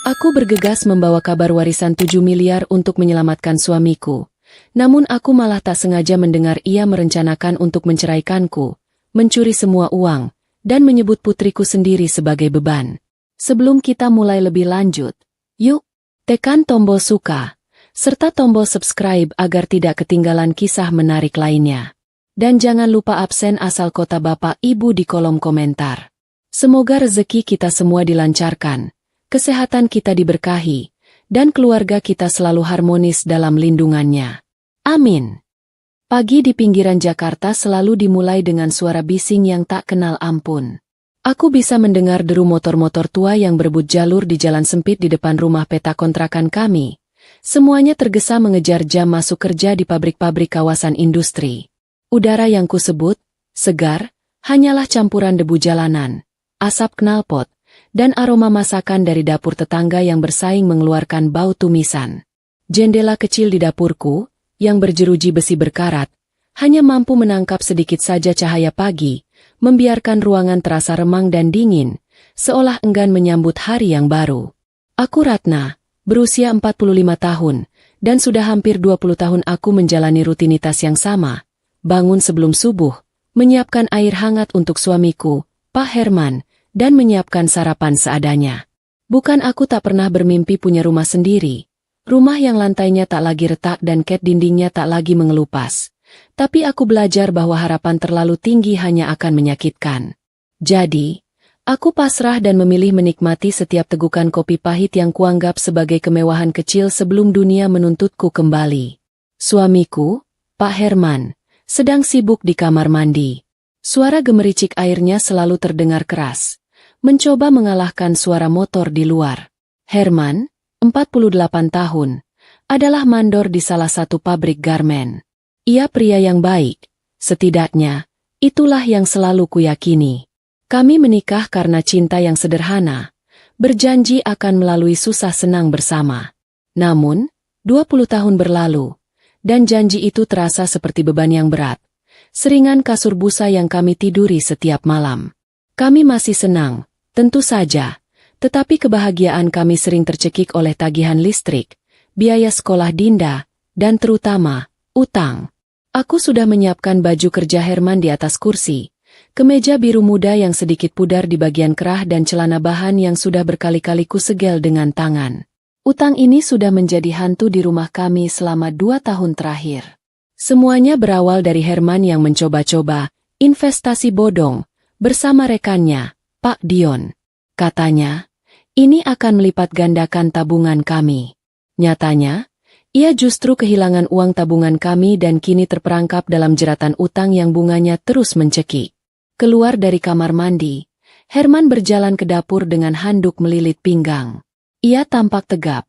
Aku bergegas membawa kabar warisan 7 miliar untuk menyelamatkan suamiku. Namun aku malah tak sengaja mendengar ia merencanakan untuk menceraikanku, mencuri semua uang, dan menyebut putriku sendiri sebagai beban. Sebelum kita mulai lebih lanjut, yuk, tekan tombol suka, serta tombol subscribe agar tidak ketinggalan kisah menarik lainnya. Dan jangan lupa absen asal kota Bapak Ibu di kolom komentar. Semoga rezeki kita semua dilancarkan, kesehatan kita diberkahi, dan keluarga kita selalu harmonis dalam lindungannya. Amin. Pagi di pinggiran Jakarta selalu dimulai dengan suara bising yang tak kenal ampun. Aku bisa mendengar deru motor-motor tua yang berebut jalur di jalan sempit di depan rumah peta kontrakan kami. Semuanya tergesa mengejar jam masuk kerja di pabrik-pabrik kawasan industri. Udara yang kusebut segar hanyalah campuran debu jalanan, asap knalpot, dan aroma masakan dari dapur tetangga yang bersaing mengeluarkan bau tumisan. Jendela kecil di dapurku, yang berjeruji besi berkarat, hanya mampu menangkap sedikit saja cahaya pagi, membiarkan ruangan terasa remang dan dingin, seolah enggan menyambut hari yang baru. Aku Ratna, berusia 45 tahun, dan sudah hampir 20 tahun aku menjalani rutinitas yang sama. Bangun sebelum subuh, menyiapkan air hangat untuk suamiku, Pak Herman, dan menyiapkan sarapan seadanya. Bukan aku tak pernah bermimpi punya rumah sendiri, rumah yang lantainya tak lagi retak dan cat dindingnya tak lagi mengelupas. Tapi aku belajar bahwa harapan terlalu tinggi hanya akan menyakitkan. Jadi, aku pasrah dan memilih menikmati setiap tegukan kopi pahit yang kuanggap sebagai kemewahan kecil sebelum dunia menuntutku kembali. Suamiku, Pak Herman, sedang sibuk di kamar mandi. Suara gemericik airnya selalu terdengar keras, mencoba mengalahkan suara motor di luar. Herman, 48 tahun, adalah mandor di salah satu pabrik garmen. Ia pria yang baik, setidaknya, itulah yang selalu kuyakini. Kami menikah karena cinta yang sederhana, berjanji akan melalui susah senang bersama. Namun, 20 tahun berlalu, dan janji itu terasa seperti beban yang berat. Seringan kasur busa yang kami tiduri setiap malam. Kami masih senang, tentu saja, tetapi kebahagiaan kami sering tercekik oleh tagihan listrik, biaya sekolah Dinda, dan terutama, utang. Aku sudah menyiapkan baju kerja Herman di atas kursi, kemeja biru muda yang sedikit pudar di bagian kerah dan celana bahan yang sudah berkali-kali kusegel dengan tangan. Utang ini sudah menjadi hantu di rumah kami selama 2 tahun terakhir. Semuanya berawal dari Herman yang mencoba-coba investasi bodong bersama rekannya, Pak Dion. Katanya, ini akan melipat gandakan tabungan kami. Nyatanya, ia justru kehilangan uang tabungan kami dan kini terperangkap dalam jeratan utang yang bunganya terus mencekik. Keluar dari kamar mandi, Herman berjalan ke dapur dengan handuk melilit pinggang. Ia tampak tegap,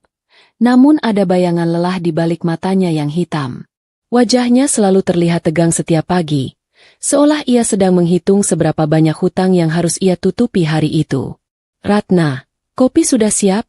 namun ada bayangan lelah di balik matanya yang hitam. Wajahnya selalu terlihat tegang setiap pagi, seolah ia sedang menghitung seberapa banyak hutang yang harus ia tutupi hari itu. Ratna, kopi sudah siap?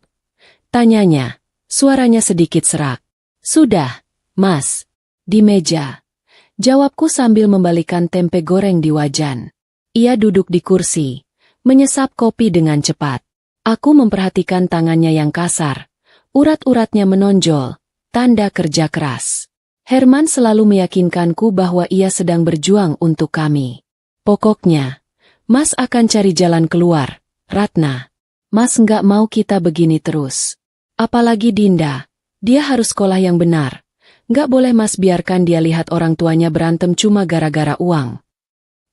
Tanyanya, suaranya sedikit serak. Sudah, Mas. Di meja. Jawabku sambil membalikan tempe goreng di wajan. Ia duduk di kursi, menyesap kopi dengan cepat. Aku memperhatikan tangannya yang kasar, urat-uratnya menonjol, tanda kerja keras. Herman selalu meyakinkanku bahwa ia sedang berjuang untuk kami. Pokoknya, Mas akan cari jalan keluar, Ratna. Mas nggak mau kita begini terus. Apalagi Dinda, dia harus sekolah yang benar. Nggak boleh Mas biarkan dia lihat orang tuanya berantem cuma gara-gara uang.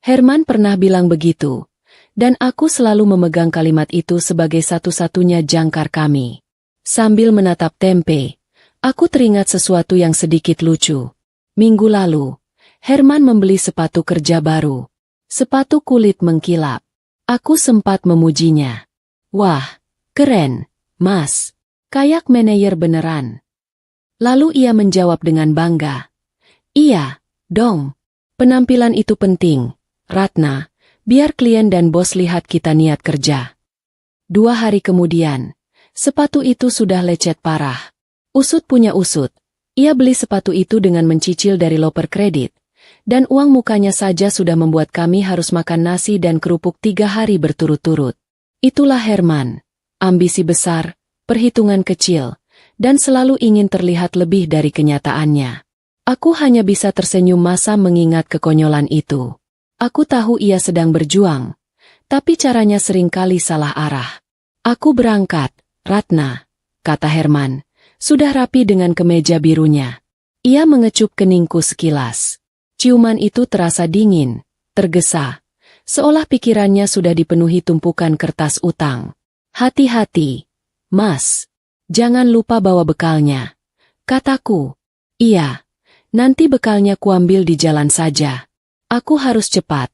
Herman pernah bilang begitu. Dan aku selalu memegang kalimat itu sebagai satu-satunya jangkar kami. Sambil menatap tempe, aku teringat sesuatu yang sedikit lucu. Minggu lalu, Herman membeli sepatu kerja baru. Sepatu kulit mengkilap. Aku sempat memujinya. Wah, keren, Mas. Kayak manajer beneran. Lalu ia menjawab dengan bangga. Iya, dong. Penampilan itu penting, Ratna. Biar klien dan bos lihat kita niat kerja. 2 hari kemudian, sepatu itu sudah lecet parah. Usut punya usut. Ia beli sepatu itu dengan mencicil dari loper kredit. Dan uang mukanya saja sudah membuat kami harus makan nasi dan kerupuk 3 hari berturut-turut. Itulah Herman. Ambisi besar, perhitungan kecil, dan selalu ingin terlihat lebih dari kenyataannya. Aku hanya bisa tersenyum masa mengingat kekonyolan itu. Aku tahu ia sedang berjuang, tapi caranya seringkali salah arah. Aku berangkat, Ratna, kata Herman, sudah rapi dengan kemeja birunya. Ia mengecup keningku sekilas. Ciuman itu terasa dingin, tergesa, seolah pikirannya sudah dipenuhi tumpukan kertas utang. Hati-hati, Mas. Jangan lupa bawa bekalnya, kataku. Iya, nanti bekalnya kuambil di jalan saja. Aku harus cepat.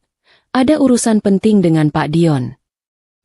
Ada urusan penting dengan Pak Dion.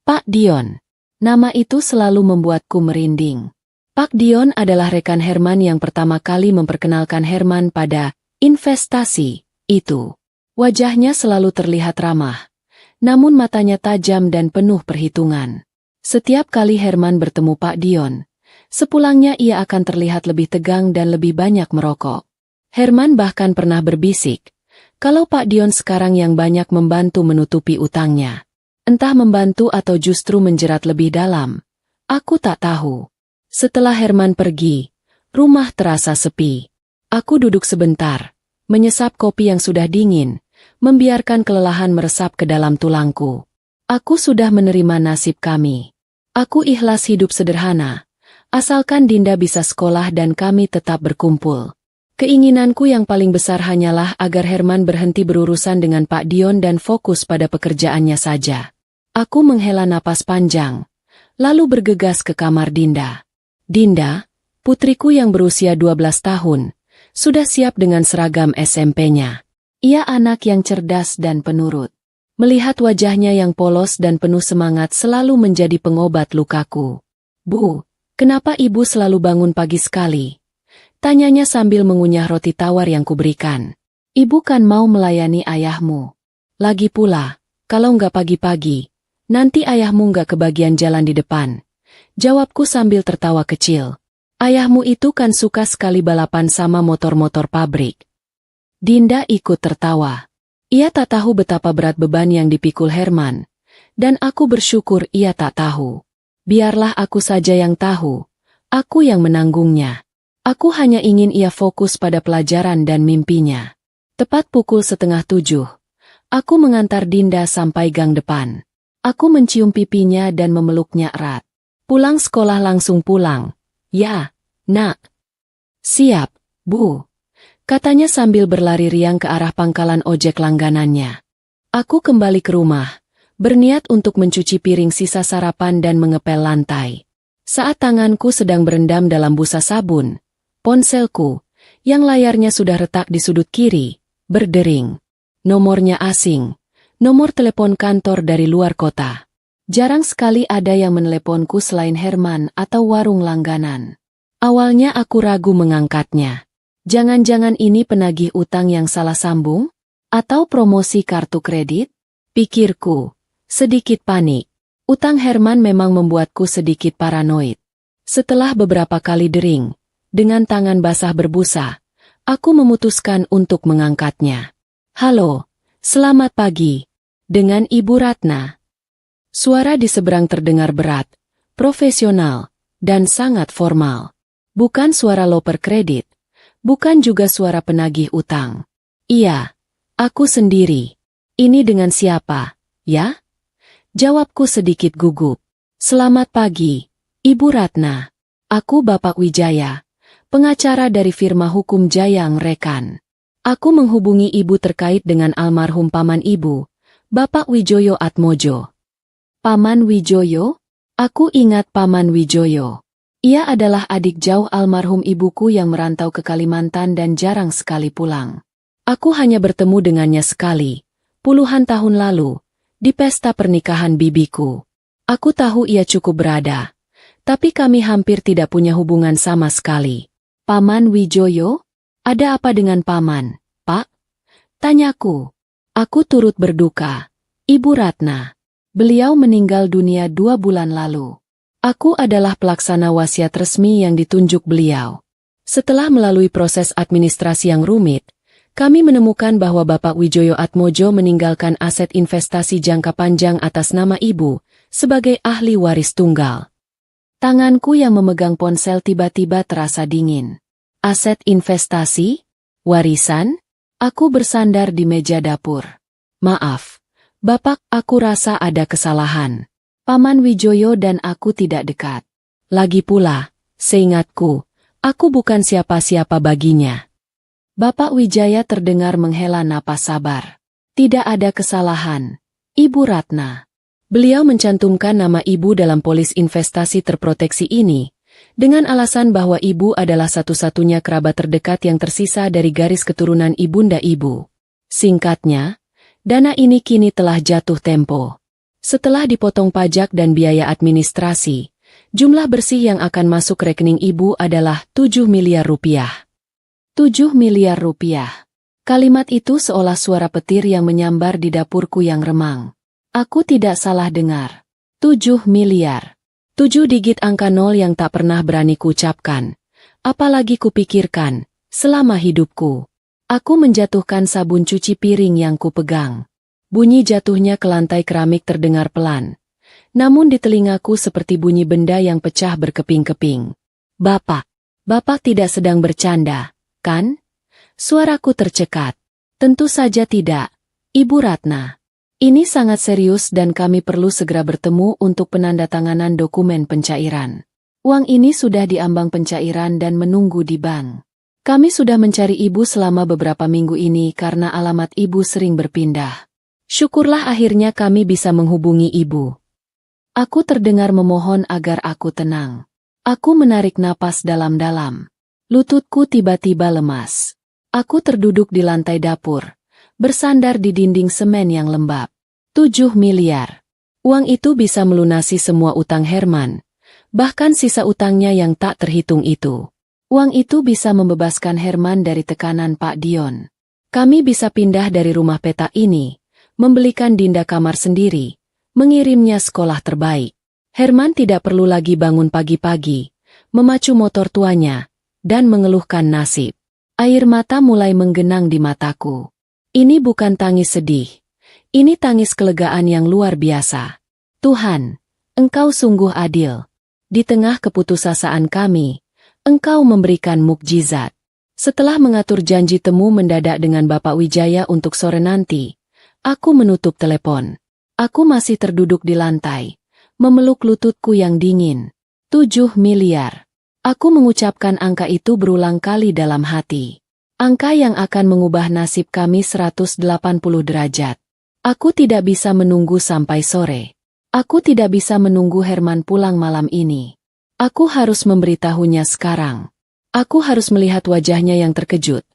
Pak Dion. Nama itu selalu membuatku merinding. Pak Dion adalah rekan Herman yang pertama kali memperkenalkan Herman pada investasi itu. Wajahnya selalu terlihat ramah, namun matanya tajam dan penuh perhitungan. Setiap kali Herman bertemu Pak Dion, sepulangnya ia akan terlihat lebih tegang dan lebih banyak merokok. Herman bahkan pernah berbisik, kalau Pak Dion sekarang yang banyak membantu menutupi utangnya. Entah membantu atau justru menjerat lebih dalam. Aku tak tahu. Setelah Herman pergi, rumah terasa sepi. Aku duduk sebentar, menyesap kopi yang sudah dingin, membiarkan kelelahan meresap ke dalam tulangku. Aku sudah menerima nasib kami. Aku ikhlas hidup sederhana, asalkan Dinda bisa sekolah dan kami tetap berkumpul. Keinginanku yang paling besar hanyalah agar Herman berhenti berurusan dengan Pak Dion dan fokus pada pekerjaannya saja. Aku menghela napas panjang, lalu bergegas ke kamar Dinda. Dinda, putriku yang berusia 12 tahun, sudah siap dengan seragam SMP-nya. Ia anak yang cerdas dan penurut. Melihat wajahnya yang polos dan penuh semangat selalu menjadi pengobat lukaku. Bu, kenapa ibu selalu bangun pagi sekali? Tanyanya sambil mengunyah roti tawar yang kuberikan. Ibu kan mau melayani ayahmu. Lagi pula, kalau nggak pagi-pagi, nanti ayahmu nggak kebagian jalan di depan. Jawabku sambil tertawa kecil. Ayahmu itu kan suka sekali balapan sama motor-motor pabrik. Dinda ikut tertawa. Ia tak tahu betapa berat beban yang dipikul Herman, dan aku bersyukur ia tak tahu. Biarlah aku saja yang tahu, aku yang menanggungnya. Aku hanya ingin ia fokus pada pelajaran dan mimpinya. Tepat pukul 6:30, aku mengantar Dinda sampai gang depan. Aku mencium pipinya dan memeluknya erat. Pulang sekolah langsung pulang. Ya, nak. Siap, Bu. Katanya sambil berlari riang ke arah pangkalan ojek langganannya. Aku kembali ke rumah, berniat untuk mencuci piring sisa sarapan dan mengepel lantai. Saat tanganku sedang berendam dalam busa sabun, ponselku, yang layarnya sudah retak di sudut kiri, berdering. Nomornya asing, nomor telepon kantor dari luar kota. Jarang sekali ada yang meneleponku selain Herman atau warung langganan. Awalnya aku ragu mengangkatnya. Jangan-jangan ini penagih utang yang salah sambung? Atau promosi kartu kredit? Pikirku. Sedikit panik. Utang Herman memang membuatku sedikit paranoid. Setelah beberapa kali dering, dengan tangan basah berbusa, aku memutuskan untuk mengangkatnya. Halo, selamat pagi. Dengan Ibu Ratna. Suara di seberang terdengar berat, profesional, dan sangat formal. Bukan suara loper kredit, bukan juga suara penagih utang. Iya, aku sendiri. Ini dengan siapa, ya? Jawabku sedikit gugup. Selamat pagi, Ibu Ratna. Aku Bapak Wijaya, pengacara dari firma hukum Jayang Rekan. Aku menghubungi Ibu terkait dengan almarhum paman Ibu, Bapak Wijoyo Atmojo. Paman Wijoyo? Aku ingat Paman Wijoyo. Ia adalah adik jauh almarhum ibuku yang merantau ke Kalimantan dan jarang sekali pulang. Aku hanya bertemu dengannya sekali, puluhan tahun lalu, di pesta pernikahan bibiku. Aku tahu ia cukup berada, tapi kami hampir tidak punya hubungan sama sekali. Paman Wijoyo? Ada apa dengan Paman, Pak? Tanyaku. Aku turut berduka. Ibu Ratna. Beliau meninggal dunia 2 bulan lalu. Aku adalah pelaksana wasiat resmi yang ditunjuk beliau. Setelah melalui proses administrasi yang rumit, kami menemukan bahwa Bapak Wijoyo Atmojo meninggalkan aset investasi jangka panjang atas nama Ibu, sebagai ahli waris tunggal. Tanganku yang memegang ponsel tiba-tiba terasa dingin. Aset investasi? Warisan? Aku bersandar di meja dapur. Maaf, Bapak, aku rasa ada kesalahan. Paman Wijoyo dan aku tidak dekat. Lagi pula, seingatku, aku bukan siapa-siapa baginya. Bapak Wijaya terdengar menghela napas sabar. Tidak ada kesalahan, Ibu Ratna. Beliau mencantumkan nama ibu dalam polis investasi terproteksi ini, dengan alasan bahwa ibu adalah satu-satunya kerabat terdekat yang tersisa dari garis keturunan ibunda ibu. Singkatnya, dana ini kini telah jatuh tempo. Setelah dipotong pajak dan biaya administrasi, jumlah bersih yang akan masuk rekening ibu adalah 7 miliar rupiah. 7 miliar rupiah. Kalimat itu seolah suara petir yang menyambar di dapurku yang remang. Aku tidak salah dengar. 7 miliar. 7 digit angka nol yang tak pernah berani kuucapkan. Apalagi kupikirkan, selama hidupku. Aku menjatuhkan sabun cuci piring yang kupegang. Bunyi jatuhnya ke lantai keramik terdengar pelan. Namun di telingaku seperti bunyi benda yang pecah berkeping-keping. Bapak tidak sedang bercanda, kan? Suaraku tercekat. Tentu saja tidak, Ibu Ratna. Ini sangat serius dan kami perlu segera bertemu untuk penandatanganan dokumen pencairan. Uang ini sudah diambang pencairan dan menunggu di bank. Kami sudah mencari ibu selama beberapa minggu ini karena alamat ibu sering berpindah. Syukurlah akhirnya kami bisa menghubungi ibu. Aku terdengar memohon agar aku tenang. Aku menarik napas dalam-dalam. Lututku tiba-tiba lemas. Aku terduduk di lantai dapur, bersandar di dinding semen yang lembab. 7 miliar. Uang itu bisa melunasi semua utang Herman, bahkan sisa utangnya yang tak terhitung itu. Uang itu bisa membebaskan Herman dari tekanan Pak Dion. Kami bisa pindah dari rumah peta ini, membelikan Dinda kamar sendiri, mengirimnya sekolah terbaik. Herman tidak perlu lagi bangun pagi-pagi, memacu motor tuanya, dan mengeluhkan nasib. Air mata mulai menggenang di mataku. Ini bukan tangis sedih. Ini tangis kelegaan yang luar biasa. Tuhan, Engkau sungguh adil. Di tengah keputusasaan kami, Engkau memberikan mukjizat. Setelah mengatur janji temu mendadak dengan Bapak Wijaya untuk sore nanti, aku menutup telepon. Aku masih terduduk di lantai, memeluk lututku yang dingin. 7 miliar. Aku mengucapkan angka itu berulang kali dalam hati. Angka yang akan mengubah nasib kami 180 derajat. Aku tidak bisa menunggu sampai sore. Aku tidak bisa menunggu Herman pulang malam ini. Aku harus memberitahunya sekarang. Aku harus melihat wajahnya yang terkejut.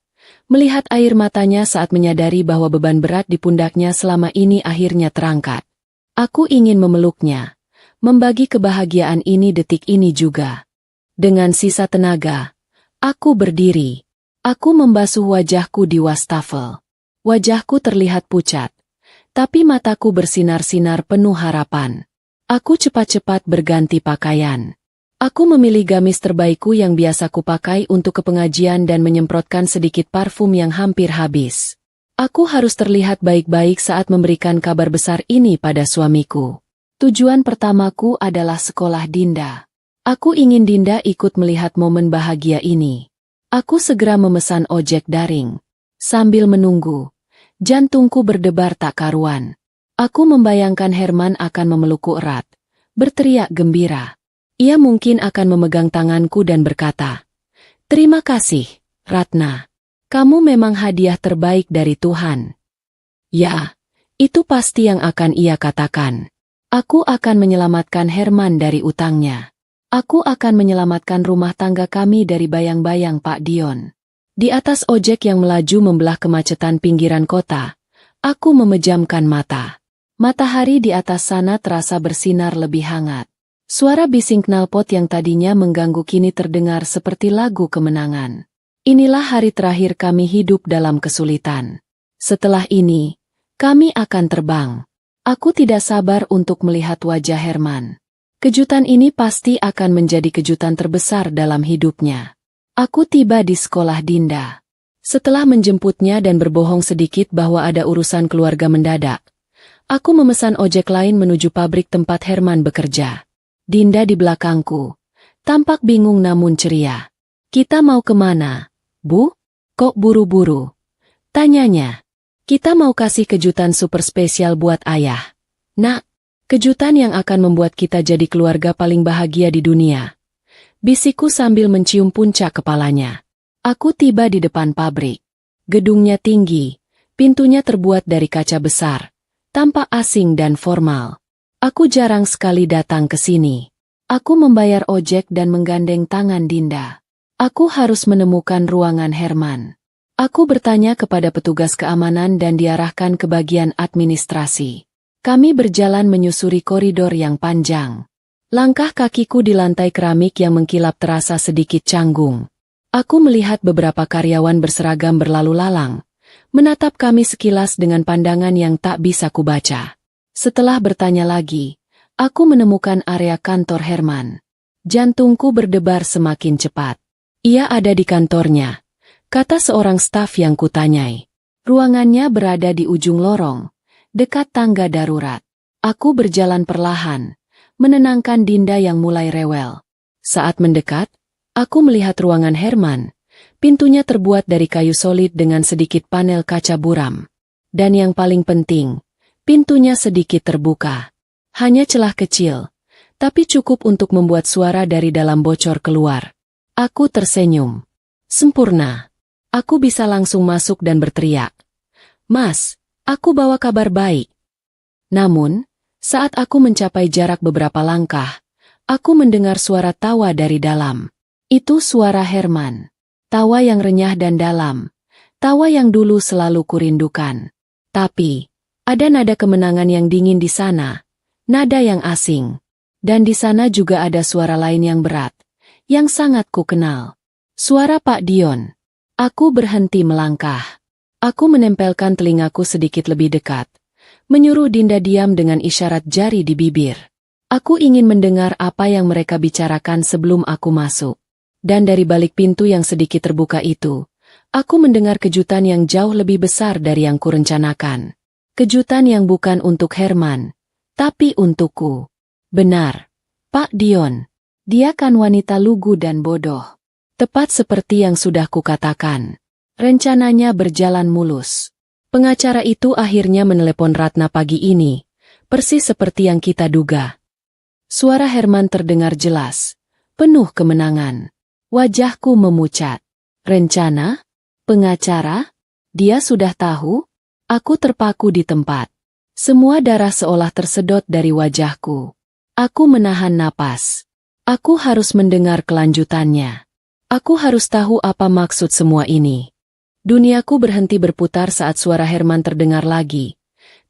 Melihat air matanya saat menyadari bahwa beban berat di pundaknya selama ini akhirnya terangkat. Aku ingin memeluknya. Membagi kebahagiaan ini detik ini juga. Dengan sisa tenaga, aku berdiri. Aku membasuh wajahku di wastafel. Wajahku terlihat pucat, tapi mataku bersinar-sinar penuh harapan. Aku cepat-cepat berganti pakaian. Aku memilih gamis terbaikku yang biasa kupakai untuk ke pengajian dan menyemprotkan sedikit parfum yang hampir habis. Aku harus terlihat baik-baik saat memberikan kabar besar ini pada suamiku. Tujuan pertamaku adalah sekolah Dinda. Aku ingin Dinda ikut melihat momen bahagia ini. Aku segera memesan ojek daring. Sambil menunggu, jantungku berdebar tak karuan. Aku membayangkan Herman akan memelukku erat, berteriak gembira. Ia mungkin akan memegang tanganku dan berkata, "Terima kasih, Ratna. Kamu memang hadiah terbaik dari Tuhan." Ya, itu pasti yang akan ia katakan. Aku akan menyelamatkan Herman dari utangnya. Aku akan menyelamatkan rumah tangga kami dari bayang-bayang Pak Dion. Di atas ojek yang melaju membelah kemacetan pinggiran kota, aku memejamkan mata. Matahari di atas sana terasa bersinar lebih hangat. Suara bising knalpot yang tadinya mengganggu kini terdengar seperti lagu kemenangan. Inilah hari terakhir kami hidup dalam kesulitan. Setelah ini, kami akan terbang. Aku tidak sabar untuk melihat wajah Herman. Kejutan ini pasti akan menjadi kejutan terbesar dalam hidupnya. Aku tiba di sekolah Dinda. Setelah menjemputnya dan berbohong sedikit bahwa ada urusan keluarga mendadak, aku memesan ojek lain menuju pabrik tempat Herman bekerja. Dinda di belakangku. Tampak bingung namun ceria. Kita mau kemana, Bu? Kok buru-buru? Tanyanya. Kita mau kasih kejutan super spesial buat ayah. Nak, kejutan yang akan membuat kita jadi keluarga paling bahagia di dunia. Bisikku sambil mencium puncak kepalanya. Aku tiba di depan pabrik. Gedungnya tinggi, pintunya terbuat dari kaca besar, tampak asing dan formal. Aku jarang sekali datang ke sini. Aku membayar ojek dan menggandeng tangan Dinda. Aku harus menemukan ruangan Herman. Aku bertanya kepada petugas keamanan dan diarahkan ke bagian administrasi. Kami berjalan menyusuri koridor yang panjang. Langkah kakiku di lantai keramik yang mengkilap terasa sedikit canggung. Aku melihat beberapa karyawan berseragam berlalu lalang, menatap kami sekilas dengan pandangan yang tak bisa kubaca. Setelah bertanya lagi, aku menemukan area kantor Herman. Jantungku berdebar semakin cepat. Ia ada di kantornya, kata seorang staf yang kutanyai. Ruangannya berada di ujung lorong, dekat tangga darurat. Aku berjalan perlahan, menenangkan Dinda yang mulai rewel. Saat mendekat, aku melihat ruangan Herman. Pintunya terbuat dari kayu solid dengan sedikit panel kaca buram. Dan yang paling penting, pintunya sedikit terbuka. Hanya celah kecil, tapi cukup untuk membuat suara dari dalam bocor keluar. Aku tersenyum. Sempurna. Aku bisa langsung masuk dan berteriak. Mas, aku bawa kabar baik. Namun, saat aku mencapai jarak beberapa langkah, aku mendengar suara tawa dari dalam. Itu suara Herman. Tawa yang renyah dan dalam. Tawa yang dulu selalu kurindukan. Tapi, ada nada kemenangan yang dingin di sana. Nada yang asing. Dan di sana juga ada suara lain yang berat, yang sangat ku kenal. Suara Pak Dion. Aku berhenti melangkah. Aku menempelkan telingaku sedikit lebih dekat, menyuruh Dinda diam dengan isyarat jari di bibir. Aku ingin mendengar apa yang mereka bicarakan sebelum aku masuk. Dan dari balik pintu yang sedikit terbuka itu, aku mendengar kejutan yang jauh lebih besar dari yang kurencanakan. Kejutan yang bukan untuk Herman, tapi untukku. Benar, Pak Dion. Dia kan wanita lugu dan bodoh. Tepat seperti yang sudah kukatakan. Rencananya berjalan mulus. Pengacara itu akhirnya menelepon Ratna pagi ini, persis seperti yang kita duga. Suara Herman terdengar jelas, penuh kemenangan. Wajahku memucat. Rencana? Pengacara? Dia sudah tahu? Aku terpaku di tempat. Semua darah seolah tersedot dari wajahku. Aku menahan napas. Aku harus mendengar kelanjutannya. Aku harus tahu apa maksud semua ini. Duniaku berhenti berputar saat suara Herman terdengar lagi.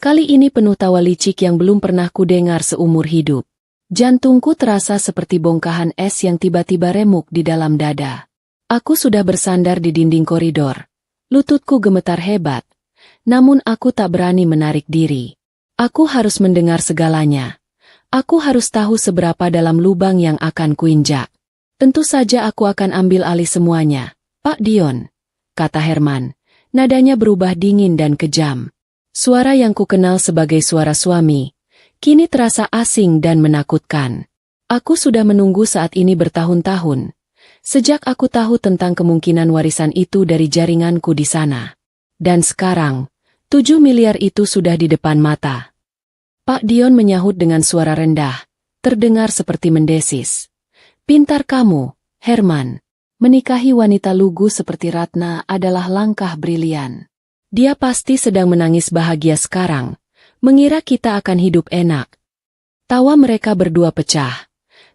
Kali ini penuh tawa licik yang belum pernah kudengar seumur hidup. Jantungku terasa seperti bongkahan es yang tiba-tiba remuk di dalam dada. Aku sudah bersandar di dinding koridor. Lututku gemetar hebat. Namun aku tak berani menarik diri. Aku harus mendengar segalanya. Aku harus tahu seberapa dalam lubang yang akan kuinjak. Tentu saja aku akan ambil alih semuanya. Pak Dion, kata Herman. Nadanya berubah dingin dan kejam. Suara yang kukenal sebagai suara suami, kini terasa asing dan menakutkan. Aku sudah menunggu saat ini bertahun-tahun. Sejak aku tahu tentang kemungkinan warisan itu dari jaringanku di sana. Dan sekarang, 7 miliar itu sudah di depan mata. Pak Dion menyahut dengan suara rendah, terdengar seperti mendesis. Pintar kamu, Herman. Menikahi wanita lugu seperti Ratna adalah langkah brilian. Dia pasti sedang menangis bahagia sekarang, mengira kita akan hidup enak. Tawa mereka berdua pecah.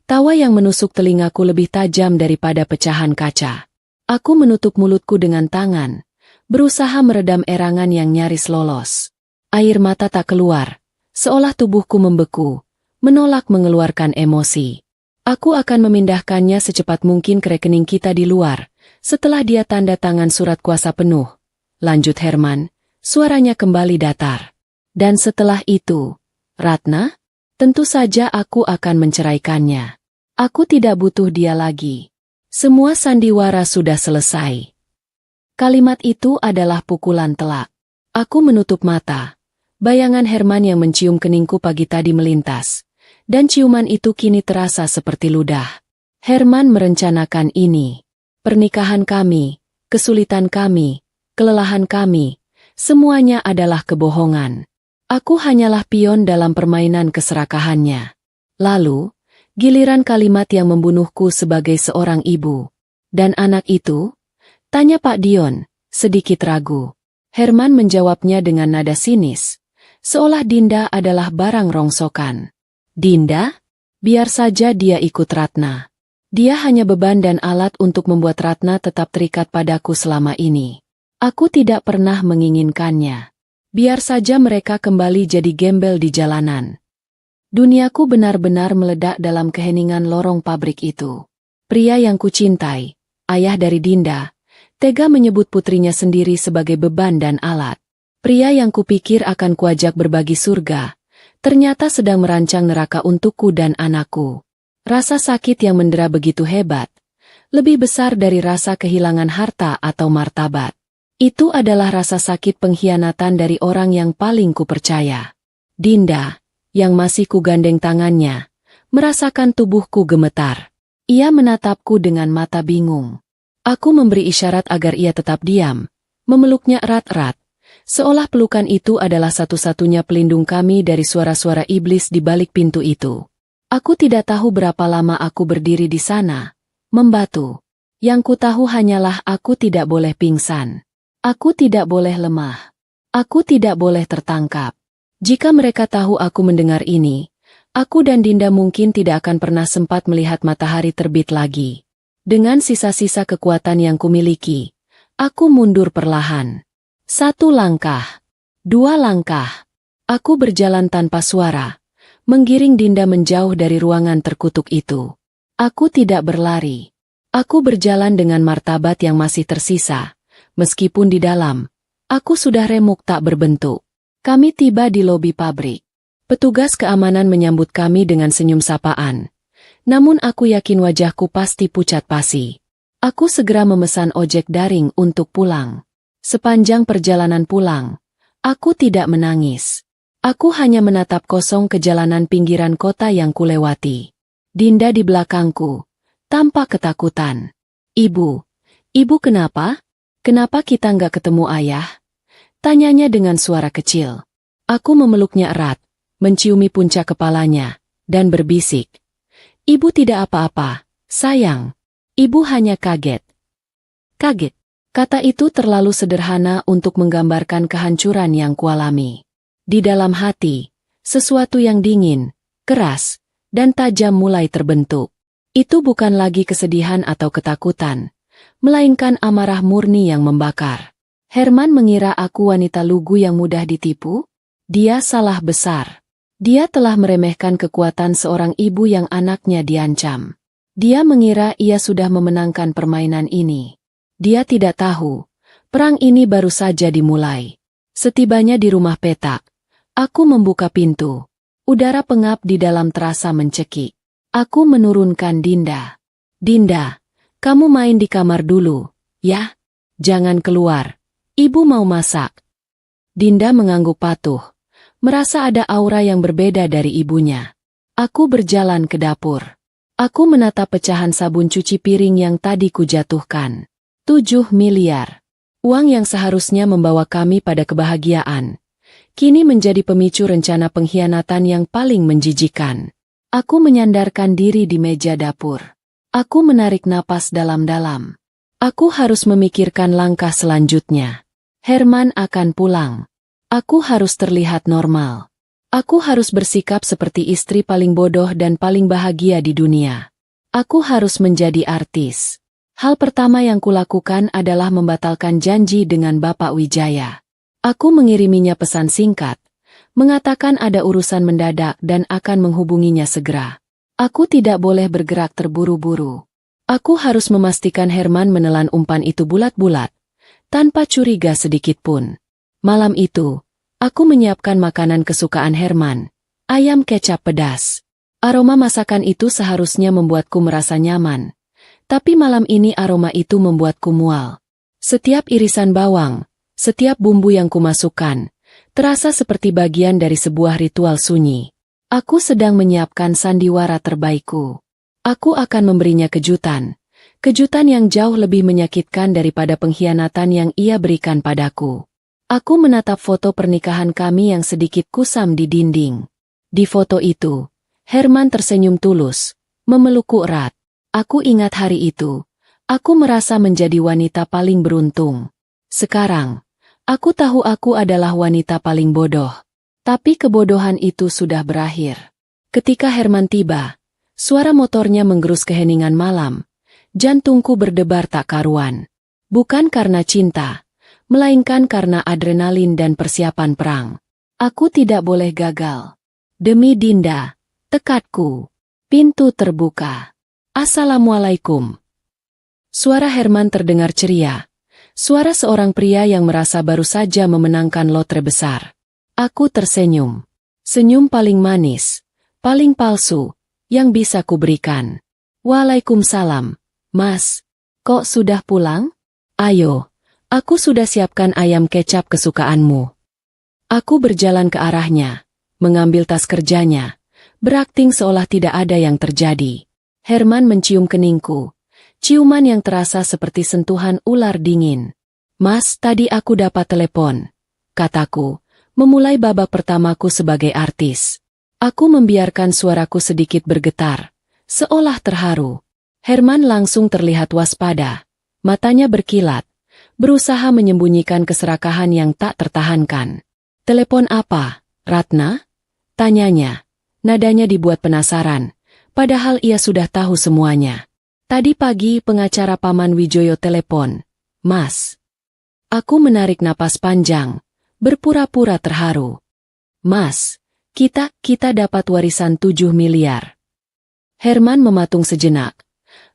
Tawa yang menusuk telingaku lebih tajam daripada pecahan kaca. Aku menutup mulutku dengan tangan, berusaha meredam erangan yang nyaris lolos. Air mata tak keluar. Seolah tubuhku membeku, menolak mengeluarkan emosi. Aku akan memindahkannya secepat mungkin ke rekening kita di luar, setelah dia tanda tangan surat kuasa penuh. Lanjut Herman, suaranya kembali datar. Dan setelah itu, Ratna? Tentu saja aku akan menceraikannya. Aku tidak butuh dia lagi. Semua sandiwara sudah selesai. Kalimat itu adalah pukulan telak. Aku menutup mata. Bayangan Herman yang mencium keningku pagi tadi melintas. dan ciuman itu kini terasa seperti ludah. Herman merencanakan ini. Pernikahan kami, kesulitan kami, kelelahan kami, semuanya adalah kebohongan. Aku hanyalah pion dalam permainan keserakahannya. Lalu, giliran kalimat yang membunuhku sebagai seorang ibu. Dan anak itu? Tanya Pak Dion, sedikit ragu. Herman menjawabnya dengan nada sinis, seolah Dinda adalah barang rongsokan. Dinda? Biar saja dia ikut Ratna. Dia hanya beban dan alat untuk membuat Ratna tetap terikat padaku selama ini. Aku tidak pernah menginginkannya. Biar saja mereka kembali jadi gembel di jalanan. Duniaku benar-benar meledak dalam keheningan lorong pabrik itu. Pria yang kucintai, ayah dari Dinda, tega menyebut putrinya sendiri sebagai beban dan alat. Pria yang kupikir akan kuajak berbagi surga, ternyata sedang merancang neraka untukku dan anakku. Rasa sakit yang mendera begitu hebat, lebih besar dari rasa kehilangan harta atau martabat. Itu adalah rasa sakit pengkhianatan dari orang yang paling kupercaya. Dinda, yang masih kugandeng tangannya, merasakan tubuhku gemetar. Ia menatapku dengan mata bingung. Aku memberi isyarat agar ia tetap diam, memeluknya erat-erat, seolah pelukan itu adalah satu-satunya pelindung kami dari suara-suara iblis di balik pintu itu. Aku tidak tahu berapa lama aku berdiri di sana, membatu. Yang ku tahu hanyalah aku tidak boleh pingsan. Aku tidak boleh lemah. Aku tidak boleh tertangkap. Jika mereka tahu aku mendengar ini, aku dan Dinda mungkin tidak akan pernah sempat melihat matahari terbit lagi. Dengan sisa-sisa kekuatan yang kumiliki, aku mundur perlahan. 1 langkah, 2 langkah. Aku berjalan tanpa suara, menggiring Dinda menjauh dari ruangan terkutuk itu. Aku tidak berlari. Aku berjalan dengan martabat yang masih tersisa, meskipun di dalam, aku sudah remuk tak berbentuk. Kami tiba di lobi pabrik. Petugas keamanan menyambut kami dengan senyum sapaan. Namun aku yakin wajahku pasti pucat pasi. Aku segera memesan ojek daring untuk pulang. Sepanjang perjalanan pulang, aku tidak menangis. Aku hanya menatap kosong ke jalanan pinggiran kota yang kulewati. Dinda di belakangku, tanpa ketakutan. Ibu kenapa? Kenapa kita nggak ketemu ayah? Tanyanya dengan suara kecil. Aku memeluknya erat, menciumi puncak kepalanya, dan berbisik. Ibu tidak apa-apa, sayang. Ibu hanya kaget. Kaget. Kata itu terlalu sederhana untuk menggambarkan kehancuran yang kualami. Di dalam hati, sesuatu yang dingin, keras, dan tajam mulai terbentuk. Itu bukan lagi kesedihan atau ketakutan, melainkan amarah murni yang membakar. Herman mengira aku wanita lugu yang mudah ditipu? Dia salah besar. Dia telah meremehkan kekuatan seorang ibu yang anaknya diancam. Dia mengira ia sudah memenangkan permainan ini. Dia tidak tahu, perang ini baru saja dimulai. Setibanya di rumah petak, aku membuka pintu. Udara pengap di dalam terasa mencekik. Aku menurunkan Dinda. Dinda, kamu main di kamar dulu, ya? Jangan keluar. Ibu mau masak. Dinda mengangguk patuh, merasa ada aura yang berbeda dari ibunya. Aku berjalan ke dapur. Aku menatap pecahan sabun cuci piring yang tadi kujatuhkan. 7 miliar. Uang yang seharusnya membawa kami pada kebahagiaan, kini menjadi pemicu rencana pengkhianatan yang paling menjijikan. Aku menyandarkan diri di meja dapur. Aku menarik napas dalam-dalam. Aku harus memikirkan langkah selanjutnya. Herman akan pulang. Aku harus terlihat normal. Aku harus bersikap seperti istri paling bodoh dan paling bahagia di dunia. Aku harus menjadi artis. Hal pertama yang kulakukan adalah membatalkan janji dengan Bapak Wijaya. Aku mengiriminya pesan singkat, mengatakan ada urusan mendadak dan akan menghubunginya segera. Aku tidak boleh bergerak terburu-buru. Aku harus memastikan Herman menelan umpan itu bulat-bulat, tanpa curiga sedikitpun. Malam itu, aku menyiapkan makanan kesukaan Herman, ayam kecap pedas. Aroma masakan itu seharusnya membuatku merasa nyaman, tapi malam ini aroma itu membuatku mual. Setiap irisan bawang, setiap bumbu yang kumasukkan, terasa seperti bagian dari sebuah ritual sunyi. Aku sedang menyiapkan sandiwara terbaikku. Aku akan memberinya kejutan. Kejutan yang jauh lebih menyakitkan daripada pengkhianatan yang ia berikan padaku. Aku menatap foto pernikahan kami yang sedikit kusam di dinding. Di foto itu, Herman tersenyum tulus, memelukku erat. Aku ingat hari itu. Aku merasa menjadi wanita paling beruntung. Sekarang, aku tahu aku adalah wanita paling bodoh. Tapi kebodohan itu sudah berakhir. Ketika Herman tiba, suara motornya menggerus keheningan malam. Jantungku berdebar tak karuan. Bukan karena cinta, melainkan karena adrenalin dan persiapan perang. Aku tidak boleh gagal. Demi Dinda, tekadku. Pintu terbuka. Assalamualaikum. Suara Herman terdengar ceria. Suara seorang pria yang merasa baru saja memenangkan lotre besar. Aku tersenyum. Senyum paling manis, paling palsu, yang bisa kuberikan. Waalaikumsalam, Mas. Kok sudah pulang? Ayo, aku sudah siapkan ayam kecap kesukaanmu. Aku berjalan ke arahnya, mengambil tas kerjanya, berakting seolah tidak ada yang terjadi. Herman mencium keningku. Ciuman yang terasa seperti sentuhan ular dingin. Mas, tadi aku dapat telepon, kataku, memulai babak pertamaku sebagai artis. Aku membiarkan suaraku sedikit bergetar, seolah terharu. Herman langsung terlihat waspada, matanya berkilat, berusaha menyembunyikan keserakahan yang tak tertahankan. Telepon apa, Ratna? Tanyanya. Nadanya dibuat penasaran, padahal ia sudah tahu semuanya. Tadi pagi pengacara Paman Wijoyo telepon. Mas. Aku menarik napas panjang, berpura-pura terharu. Mas, kita dapat warisan 7 miliar. Herman mematung sejenak.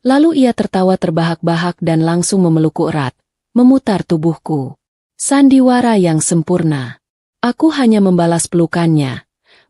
Lalu ia tertawa terbahak-bahak dan langsung memelukku erat, memutar tubuhku. Sandiwara yang sempurna. Aku hanya membalas pelukannya,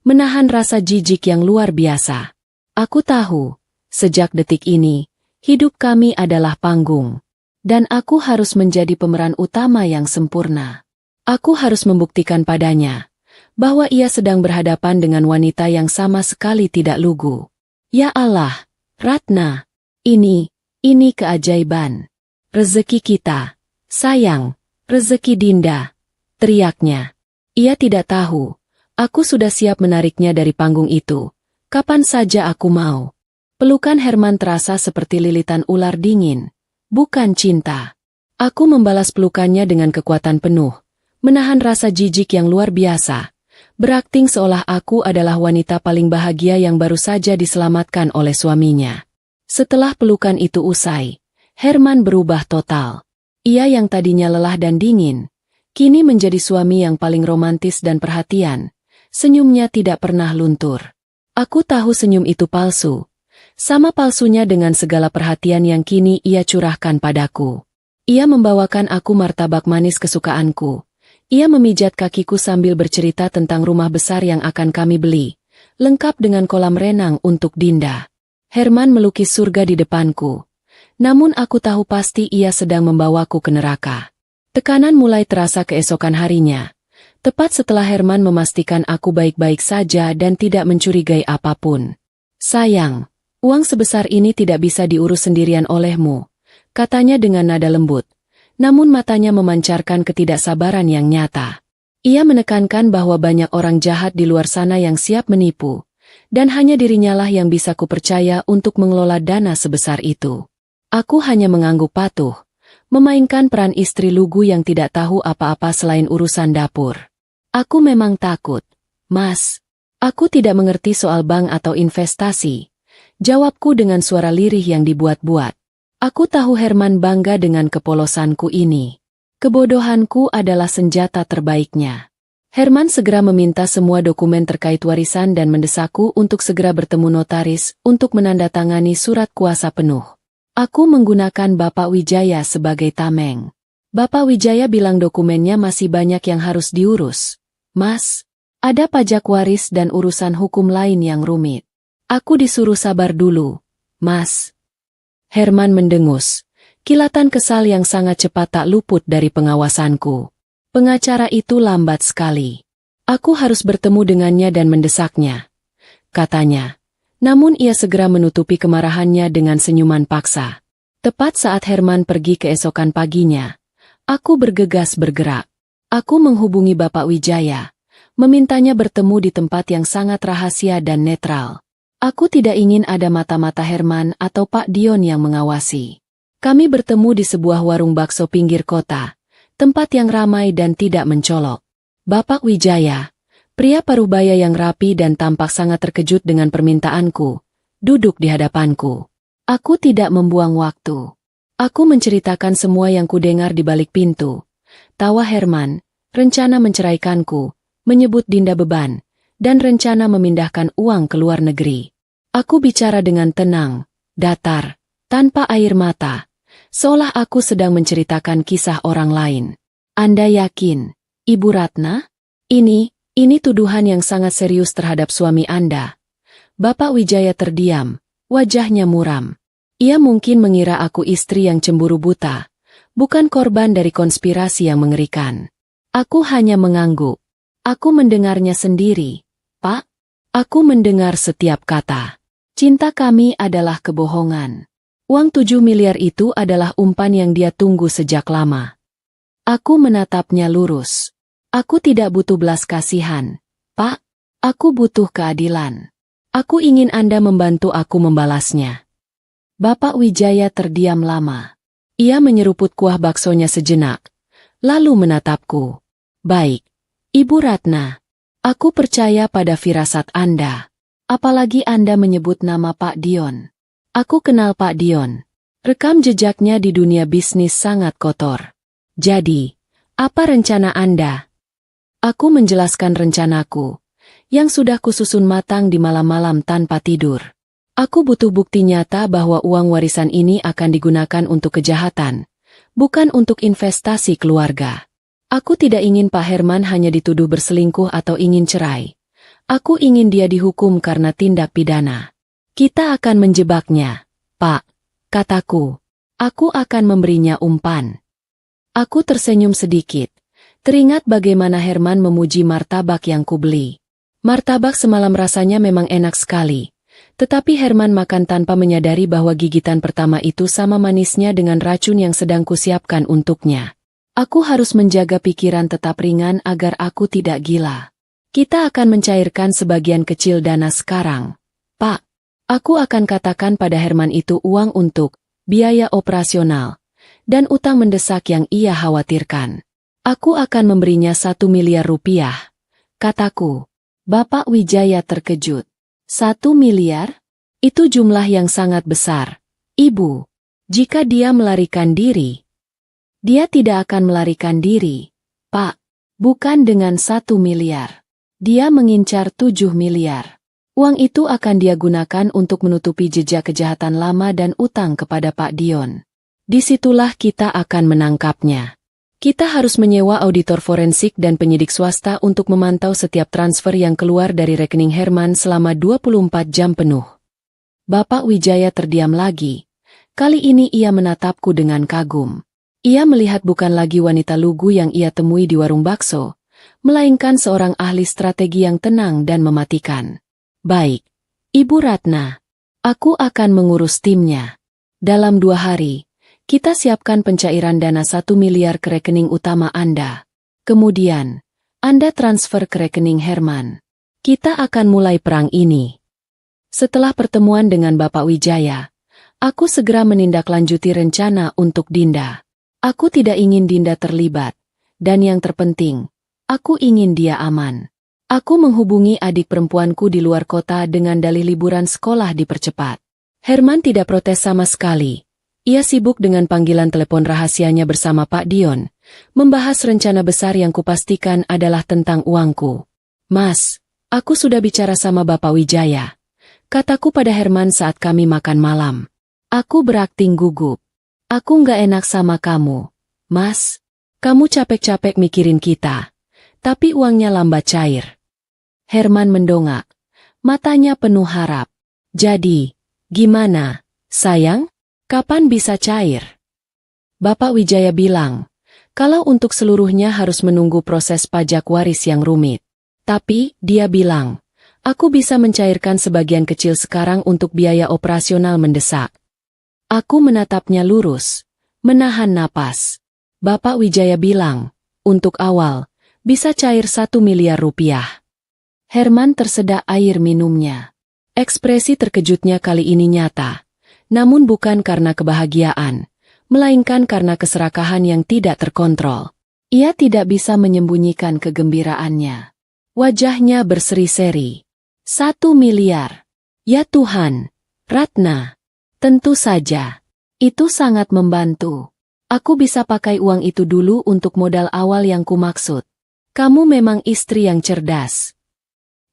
menahan rasa jijik yang luar biasa. Aku tahu, sejak detik ini, hidup kami adalah panggung. Dan aku harus menjadi pemeran utama yang sempurna. Aku harus membuktikan padanya bahwa ia sedang berhadapan dengan wanita yang sama sekali tidak lugu. Ya Allah, Ratna, ini keajaiban. Rezeki kita, sayang, rezeki Dinda, teriaknya. Ia tidak tahu, aku sudah siap menariknya dari panggung itu, kapan saja aku mau. Pelukan Herman terasa seperti lilitan ular dingin, bukan cinta. Aku membalas pelukannya dengan kekuatan penuh, menahan rasa jijik yang luar biasa, berakting seolah aku adalah wanita paling bahagia yang baru saja diselamatkan oleh suaminya. Setelah pelukan itu usai, Herman berubah total. Ia yang tadinya lelah dan dingin, kini menjadi suami yang paling romantis dan perhatian. Senyumnya tidak pernah luntur. Aku tahu senyum itu palsu. Sama palsunya dengan segala perhatian yang kini ia curahkan padaku. Ia membawakan aku martabak manis kesukaanku. Ia memijat kakiku sambil bercerita tentang rumah besar yang akan kami beli, lengkap dengan kolam renang untuk Dinda. Herman melukis surga di depanku. Namun aku tahu pasti ia sedang membawaku ke neraka. Tekanan mulai terasa keesokan harinya. Tepat setelah Herman memastikan aku baik-baik saja dan tidak mencurigai apapun. Sayang, uang sebesar ini tidak bisa diurus sendirian olehmu, katanya dengan nada lembut. Namun matanya memancarkan ketidaksabaran yang nyata. Ia menekankan bahwa banyak orang jahat di luar sana yang siap menipu, dan hanya dirinyalah yang bisa kupercaya untuk mengelola dana sebesar itu. Aku hanya mengangguk patuh, memainkan peran istri lugu yang tidak tahu apa-apa selain urusan dapur. Aku memang takut, Mas. Aku tidak mengerti soal bank atau investasi. Jawabku dengan suara lirih yang dibuat-buat. Aku tahu Herman bangga dengan kepolosanku ini. Kebodohanku adalah senjata terbaiknya. Herman segera meminta semua dokumen terkait warisan dan mendesakku untuk segera bertemu notaris untuk menandatangani surat kuasa penuh. Aku menggunakan Bapak Wijaya sebagai tameng. Bapak Wijaya bilang dokumennya masih banyak yang harus diurus. Mas, ada pajak waris dan urusan hukum lain yang rumit. Aku disuruh sabar dulu, Mas. Herman mendengus. Kilatan kesal yang sangat cepat tak luput dari pengawasanku. Pengacara itu lambat sekali. Aku harus bertemu dengannya dan mendesaknya. katanya. Namun ia segera menutupi kemarahannya dengan senyuman paksa. Tepat saat Herman pergi keesokan paginya, aku bergegas bergerak. Aku menghubungi Bapak Wijaya, memintanya bertemu di tempat yang sangat rahasia dan netral. Aku tidak ingin ada mata-mata Herman atau Pak Dion yang mengawasi. Kami bertemu di sebuah warung bakso pinggir kota, tempat yang ramai dan tidak mencolok. Bapak Wijaya, pria parubaya yang rapi dan tampak sangat terkejut dengan permintaanku, duduk di hadapanku. Aku tidak membuang waktu. Aku menceritakan semua yang kudengar di balik pintu. Tawa Herman, rencana menceraikanku, menyebut Dinda beban, dan rencana memindahkan uang ke luar negeri. Aku bicara dengan tenang, datar, tanpa air mata, seolah aku sedang menceritakan kisah orang lain. Anda yakin, Ibu Ratna? Ini tuduhan yang sangat serius terhadap suami Anda. Bapak Wijaya terdiam, wajahnya muram. Ia mungkin mengira aku istri yang cemburu buta, bukan korban dari konspirasi yang mengerikan. Aku hanya mengangguk. Aku mendengarnya sendiri, Pak. Aku mendengar setiap kata. Cinta kami adalah kebohongan. Uang 7 miliar itu adalah umpan yang dia tunggu sejak lama. Aku menatapnya lurus. Aku tidak butuh belas kasihan, Pak. Aku butuh keadilan. Aku ingin Anda membantu aku membalasnya. Bapak Wijaya terdiam lama. Ia menyeruput kuah baksonya sejenak, lalu menatapku. Baik, Ibu Ratna. Aku percaya pada firasat Anda. Apalagi Anda menyebut nama Pak Dion. Aku kenal Pak Dion. Rekam jejaknya di dunia bisnis sangat kotor. Jadi, apa rencana Anda? Aku menjelaskan rencanaku, yang sudah kususun matang di malam-malam tanpa tidur. Aku butuh bukti nyata bahwa uang warisan ini akan digunakan untuk kejahatan, bukan untuk investasi keluarga. Aku tidak ingin Pak Herman hanya dituduh berselingkuh atau ingin cerai. Aku ingin dia dihukum karena tindak pidana. Kita akan menjebaknya, Pak, kataku. Aku akan memberinya umpan. Aku tersenyum sedikit. Teringat bagaimana Herman memuji martabak yang kubeli. Martabak semalam rasanya memang enak sekali. Tetapi Herman makan tanpa menyadari bahwa gigitan pertama itu sama manisnya dengan racun yang sedang kusiapkan untuknya. Aku harus menjaga pikiran tetap ringan agar aku tidak gila. Kita akan mencairkan sebagian kecil dana sekarang. Pak, aku akan katakan pada Herman itu uang untuk biaya operasional dan utang mendesak yang ia khawatirkan. Aku akan memberinya 1 miliar rupiah, kataku. Bapak Wijaya terkejut. 1 miliar? Itu jumlah yang sangat besar. Ibu, jika dia melarikan diri. Dia tidak akan melarikan diri, Pak. Bukan dengan 1 miliar. Dia mengincar 7 miliar. Uang itu akan dia gunakan untuk menutupi jejak kejahatan lama dan utang kepada Pak Dion. Disitulah kita akan menangkapnya. Kita harus menyewa auditor forensik dan penyidik swasta untuk memantau setiap transfer yang keluar dari rekening Herman selama 24 jam penuh. Bapak Wijaya terdiam lagi. Kali ini ia menatapku dengan kagum. Ia melihat bukan lagi wanita lugu yang ia temui di warung bakso, melainkan seorang ahli strategi yang tenang dan mematikan. Baik, Ibu Ratna. Aku akan mengurus timnya. Dalam 2 hari, kita siapkan pencairan dana 1 miliar ke rekening utama Anda. Kemudian, Anda transfer ke rekening Herman. Kita akan mulai perang ini. Setelah pertemuan dengan Bapak Wijaya, aku segera menindaklanjuti rencana untuk Dinda. Aku tidak ingin Dinda terlibat, dan yang terpenting, aku ingin dia aman. Aku menghubungi adik perempuanku di luar kota dengan dalih liburan sekolah dipercepat. Herman tidak protes sama sekali. Ia sibuk dengan panggilan telepon rahasianya bersama Pak Dion, membahas rencana besar yang kupastikan adalah tentang uangku. Mas, aku sudah bicara sama Bapak Wijaya. Kataku pada Herman saat kami makan malam. Aku berakting gugup. Aku nggak enak sama kamu. Mas, kamu capek-capek mikirin kita. Tapi uangnya lambat cair. Herman mendongak. Matanya penuh harap. Jadi, gimana, sayang? Kapan bisa cair? Bapak Wijaya bilang, kalau untuk seluruhnya harus menunggu proses pajak waris yang rumit. Tapi, dia bilang, Aku bisa mencairkan sebagian kecil sekarang untuk biaya operasional mendesak. Aku menatapnya lurus, menahan napas. Bapak Wijaya bilang, untuk awal, bisa cair 1 miliar rupiah. Herman tersedak air minumnya. Ekspresi terkejutnya kali ini nyata, namun bukan karena kebahagiaan, melainkan karena keserakahan yang tidak terkontrol. Ia tidak bisa menyembunyikan kegembiraannya. Wajahnya berseri-seri. 1 miliar. Ya Tuhan, Ratna. Tentu saja. Itu sangat membantu. Aku bisa pakai uang itu dulu untuk modal awal yang kumaksud. Kamu memang istri yang cerdas.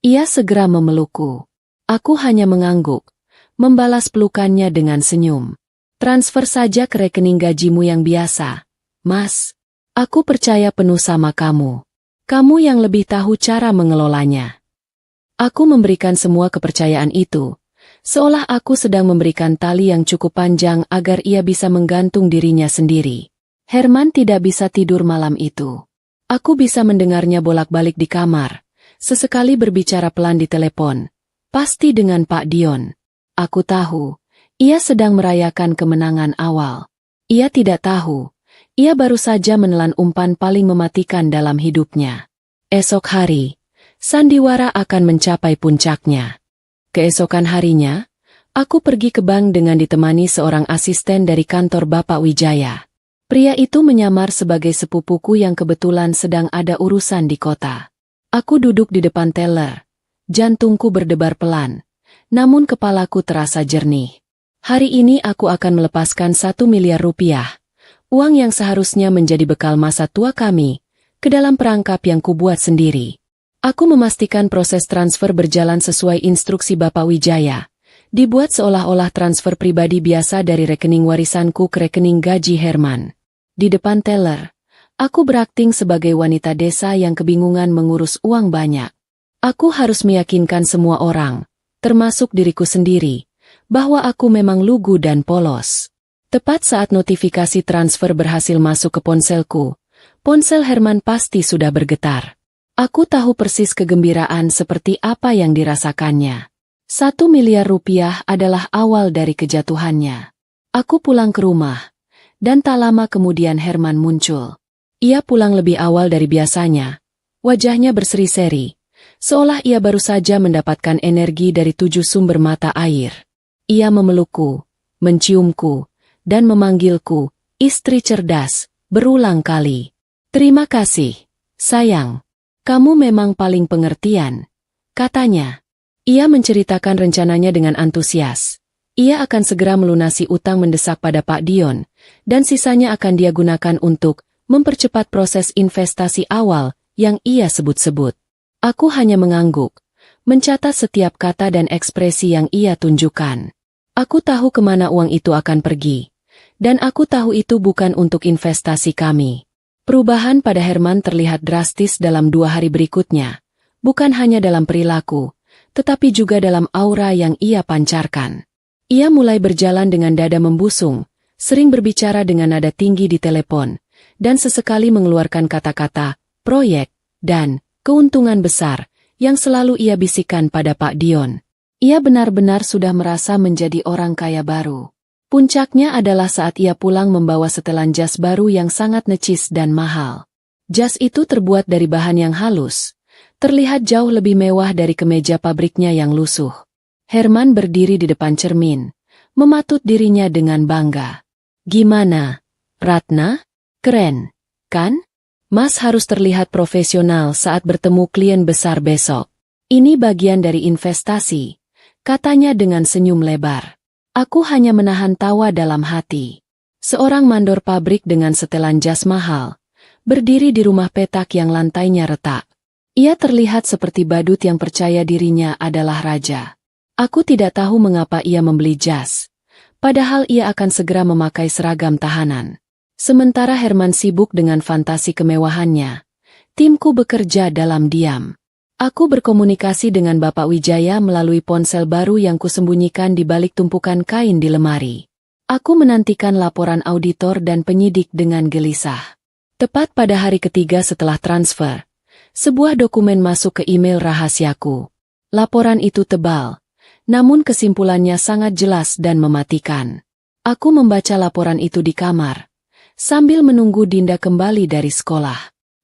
Ia segera memelukku. Aku hanya mengangguk, membalas pelukannya dengan senyum. Transfer saja ke rekening gajimu yang biasa, Mas. Aku percaya penuh sama kamu. Kamu yang lebih tahu cara mengelolanya. Aku memberikan semua kepercayaan itu, seolah aku sedang memberikan tali yang cukup panjang agar ia bisa menggantung dirinya sendiri. Herman tidak bisa tidur malam itu. Aku bisa mendengarnya bolak-balik di kamar, sesekali berbicara pelan di telepon, pasti dengan Pak Dion. Aku tahu, ia sedang merayakan kemenangan awal. Ia tidak tahu, ia baru saja menelan umpan paling mematikan dalam hidupnya. Esok hari, sandiwara akan mencapai puncaknya. Keesokan harinya, aku pergi ke bank dengan ditemani seorang asisten dari kantor Bapak Wijaya. Pria itu menyamar sebagai sepupuku yang kebetulan sedang ada urusan di kota. Aku duduk di depan teller. Jantungku berdebar pelan, namun kepalaku terasa jernih. Hari ini aku akan melepaskan 1 miliar rupiah. Uang yang seharusnya menjadi bekal masa tua kami, ke dalam perangkap yang kubuat sendiri. Aku memastikan proses transfer berjalan sesuai instruksi Bapak Wijaya. Dibuat seolah-olah transfer pribadi biasa dari rekening warisanku ke rekening gaji Herman. Di depan teller, aku berakting sebagai wanita desa yang kebingungan mengurus uang banyak. Aku harus meyakinkan semua orang, termasuk diriku sendiri, bahwa aku memang lugu dan polos. Tepat saat notifikasi transfer berhasil masuk ke ponselku, ponsel Herman pasti sudah bergetar. Aku tahu persis kegembiraan seperti apa yang dirasakannya. 1 miliar rupiah adalah awal dari kejatuhannya. Aku pulang ke rumah, dan tak lama kemudian Herman muncul. Ia pulang lebih awal dari biasanya. Wajahnya berseri-seri, seolah ia baru saja mendapatkan energi dari 7 sumber mata air. Ia memelukku, menciumku, dan memanggilku, istri cerdas, berulang kali. Terima kasih, sayang. Kamu memang paling pengertian, katanya. Ia menceritakan rencananya dengan antusias. Ia akan segera melunasi utang mendesak pada Pak Dion, dan sisanya akan dia gunakan untuk mempercepat proses investasi awal yang ia sebut-sebut. Aku hanya mengangguk, mencatat setiap kata dan ekspresi yang ia tunjukkan. Aku tahu kemana uang itu akan pergi. Dan aku tahu itu bukan untuk investasi kami. Perubahan pada Herman terlihat drastis dalam 2 hari berikutnya, bukan hanya dalam perilaku, tetapi juga dalam aura yang ia pancarkan. Ia mulai berjalan dengan dada membusung, sering berbicara dengan nada tinggi di telepon, dan sesekali mengeluarkan kata-kata, proyek, dan keuntungan besar, yang selalu ia bisikan pada Pak Dion. Ia benar-benar sudah merasa menjadi orang kaya baru. Puncaknya adalah saat ia pulang membawa setelan jas baru yang sangat necis dan mahal. Jas itu terbuat dari bahan yang halus, terlihat jauh lebih mewah dari kemeja pabriknya yang lusuh. Herman berdiri di depan cermin, mematut dirinya dengan bangga. Gimana, Ratna? Keren, kan? Mas harus terlihat profesional saat bertemu klien besar besok. Ini bagian dari investasi, katanya dengan senyum lebar. Aku hanya menahan tawa dalam hati. Seorang mandor pabrik dengan setelan jas mahal, berdiri di rumah petak yang lantainya retak. Ia terlihat seperti badut yang percaya dirinya adalah raja. Aku tidak tahu mengapa ia membeli jas, padahal ia akan segera memakai seragam tahanan. Sementara Herman sibuk dengan fantasi kemewahannya, timku bekerja dalam diam. Aku berkomunikasi dengan Bapak Wijaya melalui ponsel baru yang kusembunyikan di balik tumpukan kain di lemari. Aku menantikan laporan auditor dan penyidik dengan gelisah. Tepat pada hari ketiga setelah transfer, sebuah dokumen masuk ke email rahasiaku. Laporan itu tebal, namun kesimpulannya sangat jelas dan mematikan. Aku membaca laporan itu di kamar, sambil menunggu Dinda kembali dari sekolah.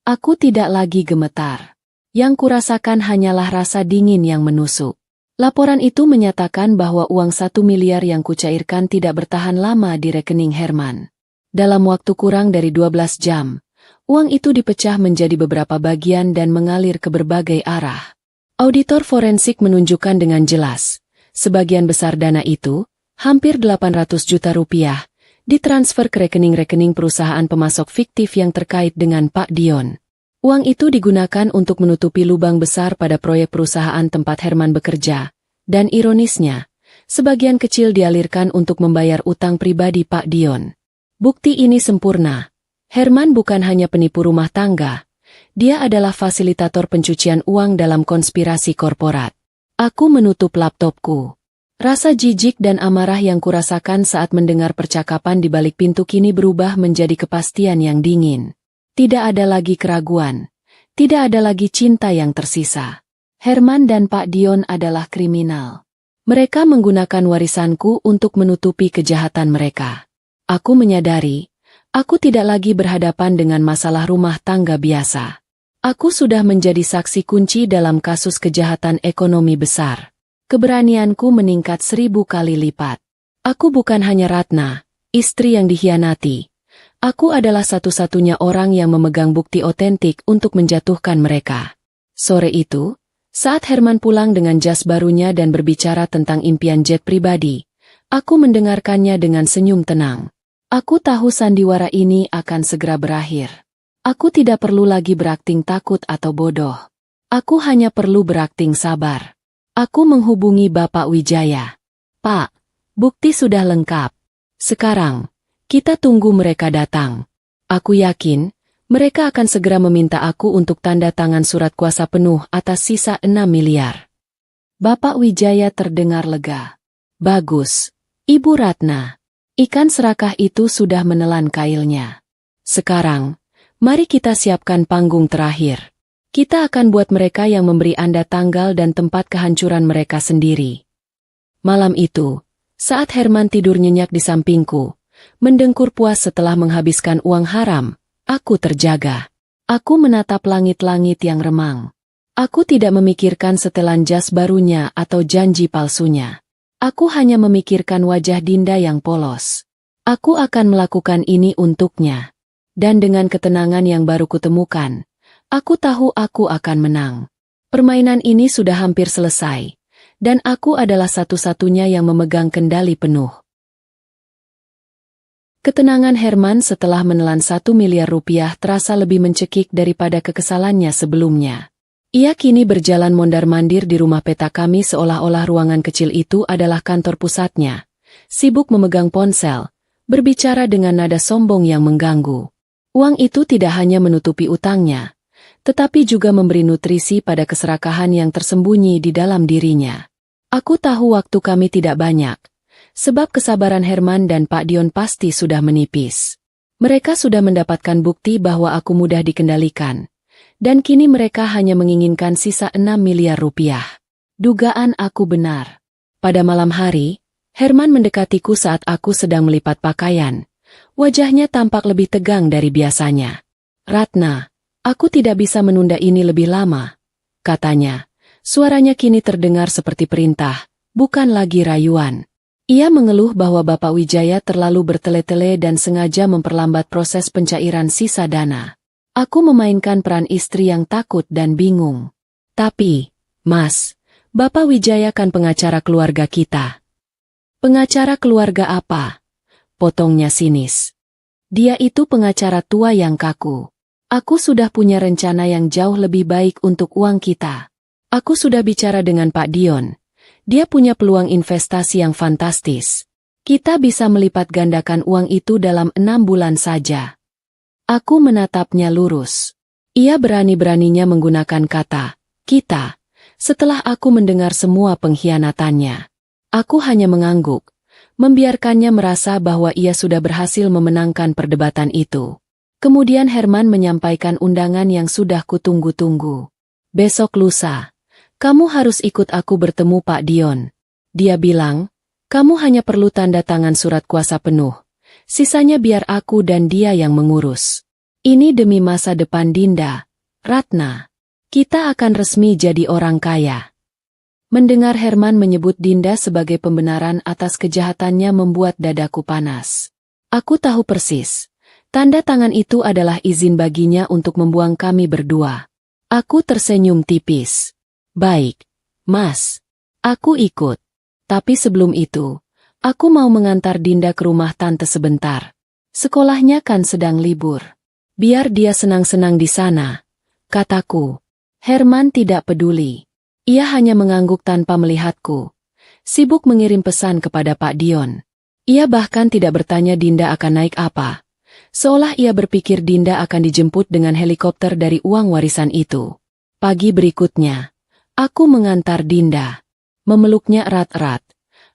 Aku tidak lagi gemetar. Yang kurasakan hanyalah rasa dingin yang menusuk. Laporan itu menyatakan bahwa uang 1 miliar yang kucairkan tidak bertahan lama di rekening Herman. Dalam waktu kurang dari 12 jam, uang itu dipecah menjadi beberapa bagian dan mengalir ke berbagai arah. Auditor forensik menunjukkan dengan jelas, sebagian besar dana itu, hampir 800 juta rupiah, ditransfer ke rekening-rekening perusahaan pemasok fiktif yang terkait dengan Pak Dion. Uang itu digunakan untuk menutupi lubang besar pada proyek perusahaan tempat Herman bekerja, dan ironisnya, sebagian kecil dialirkan untuk membayar utang pribadi Pak Dion. Bukti ini sempurna. Herman bukan hanya penipu rumah tangga, dia adalah fasilitator pencucian uang dalam konspirasi korporat. Aku menutup laptopku. Rasa jijik dan amarah yang kurasakan saat mendengar percakapan di balik pintu kini berubah menjadi kepastian yang dingin. Tidak ada lagi keraguan. Tidak ada lagi cinta yang tersisa. Herman dan Pak Dion adalah kriminal. Mereka menggunakan warisanku untuk menutupi kejahatan mereka. Aku menyadari, aku tidak lagi berhadapan dengan masalah rumah tangga biasa. Aku sudah menjadi saksi kunci dalam kasus kejahatan ekonomi besar. Keberanianku meningkat 1000 kali lipat. Aku bukan hanya Ratna, istri yang dikhianati. Aku adalah satu-satunya orang yang memegang bukti otentik untuk menjatuhkan mereka. Sore itu, saat Herman pulang dengan jas barunya dan berbicara tentang impian jet pribadi, aku mendengarkannya dengan senyum tenang. Aku tahu sandiwara ini akan segera berakhir. Aku tidak perlu lagi berakting takut atau bodoh. Aku hanya perlu berakting sabar. Aku menghubungi Bapak Wijaya. Pak, bukti sudah lengkap. Sekarang, kita tunggu mereka datang. Aku yakin, mereka akan segera meminta aku untuk tanda tangan surat kuasa penuh atas sisa 6 miliar. Bapak Wijaya terdengar lega. Bagus, Ibu Ratna. Ikan serakah itu sudah menelan kailnya. Sekarang, mari kita siapkan panggung terakhir. Kita akan buat mereka yang memberi Anda tanggal dan tempat kehancuran mereka sendiri. Malam itu, saat Herman tidur nyenyak di sampingku, mendengkur puas setelah menghabiskan uang haram, aku terjaga. Aku menatap langit-langit yang remang. Aku tidak memikirkan setelan jas barunya atau janji palsunya. Aku hanya memikirkan wajah Dinda yang polos. Aku akan melakukan ini untuknya. Dan dengan ketenangan yang baru kutemukan, aku tahu aku akan menang. Permainan ini sudah hampir selesai, dan aku adalah satu-satunya yang memegang kendali penuh. Ketenangan Herman setelah menelan 1 miliar rupiah terasa lebih mencekik daripada kekesalannya sebelumnya. Ia kini berjalan mondar-mandir di rumah peta kami seolah-olah ruangan kecil itu adalah kantor pusatnya. Sibuk memegang ponsel, berbicara dengan nada sombong yang mengganggu. Uang itu tidak hanya menutupi utangnya, tetapi juga memberi nutrisi pada keserakahan yang tersembunyi di dalam dirinya. Aku tahu waktu kami tidak banyak. Sebab kesabaran Herman dan Pak Dion pasti sudah menipis. Mereka sudah mendapatkan bukti bahwa aku mudah dikendalikan. Dan kini mereka hanya menginginkan sisa 6 miliar rupiah. Dugaan aku benar. Pada malam hari, Herman mendekatiku saat aku sedang melipat pakaian. Wajahnya tampak lebih tegang dari biasanya. Ratna, aku tidak bisa menunda ini lebih lama, katanya. Suaranya kini terdengar seperti perintah, bukan lagi rayuan. Ia mengeluh bahwa Bapak Wijaya terlalu bertele-tele dan sengaja memperlambat proses pencairan sisa dana. Aku memainkan peran istri yang takut dan bingung. Tapi, Mas, Bapak Wijaya kan pengacara keluarga kita. Pengacara keluarga apa? Potongnya sinis. Dia itu pengacara tua yang kaku. Aku sudah punya rencana yang jauh lebih baik untuk uang kita. Aku sudah bicara dengan Pak Dion. Dia punya peluang investasi yang fantastis. Kita bisa melipat gandakan uang itu dalam 6 bulan saja. Aku menatapnya lurus. Ia berani-beraninya menggunakan kata, kita, setelah aku mendengar semua pengkhianatannya. Aku hanya mengangguk, membiarkannya merasa bahwa ia sudah berhasil memenangkan perdebatan itu. Kemudian Herman menyampaikan undangan yang sudah kutunggu-tunggu. Besok lusa, Kamu harus ikut aku bertemu Pak Dion. Dia bilang, kamu hanya perlu tanda tangan surat kuasa penuh. Sisanya biar aku dan dia yang mengurus. Ini demi masa depan Dinda, Ratna. Kita akan resmi jadi orang kaya. Mendengar Herman menyebut Dinda sebagai pembenaran atas kejahatannya membuat dadaku panas. Aku tahu persis. Tanda tangan itu adalah izin baginya untuk membuang kami berdua. Aku tersenyum tipis. Baik, Mas. Aku ikut. Tapi sebelum itu, aku mau mengantar Dinda ke rumah tante sebentar. Sekolahnya kan sedang libur. Biar dia senang-senang di sana, kataku. Herman tidak peduli. Ia hanya mengangguk tanpa melihatku. Sibuk mengirim pesan kepada Pak Dion. Ia bahkan tidak bertanya Dinda akan naik apa. Seolah ia berpikir Dinda akan dijemput dengan helikopter dari uang warisan itu. Pagi berikutnya, aku mengantar Dinda. Memeluknya erat-erat.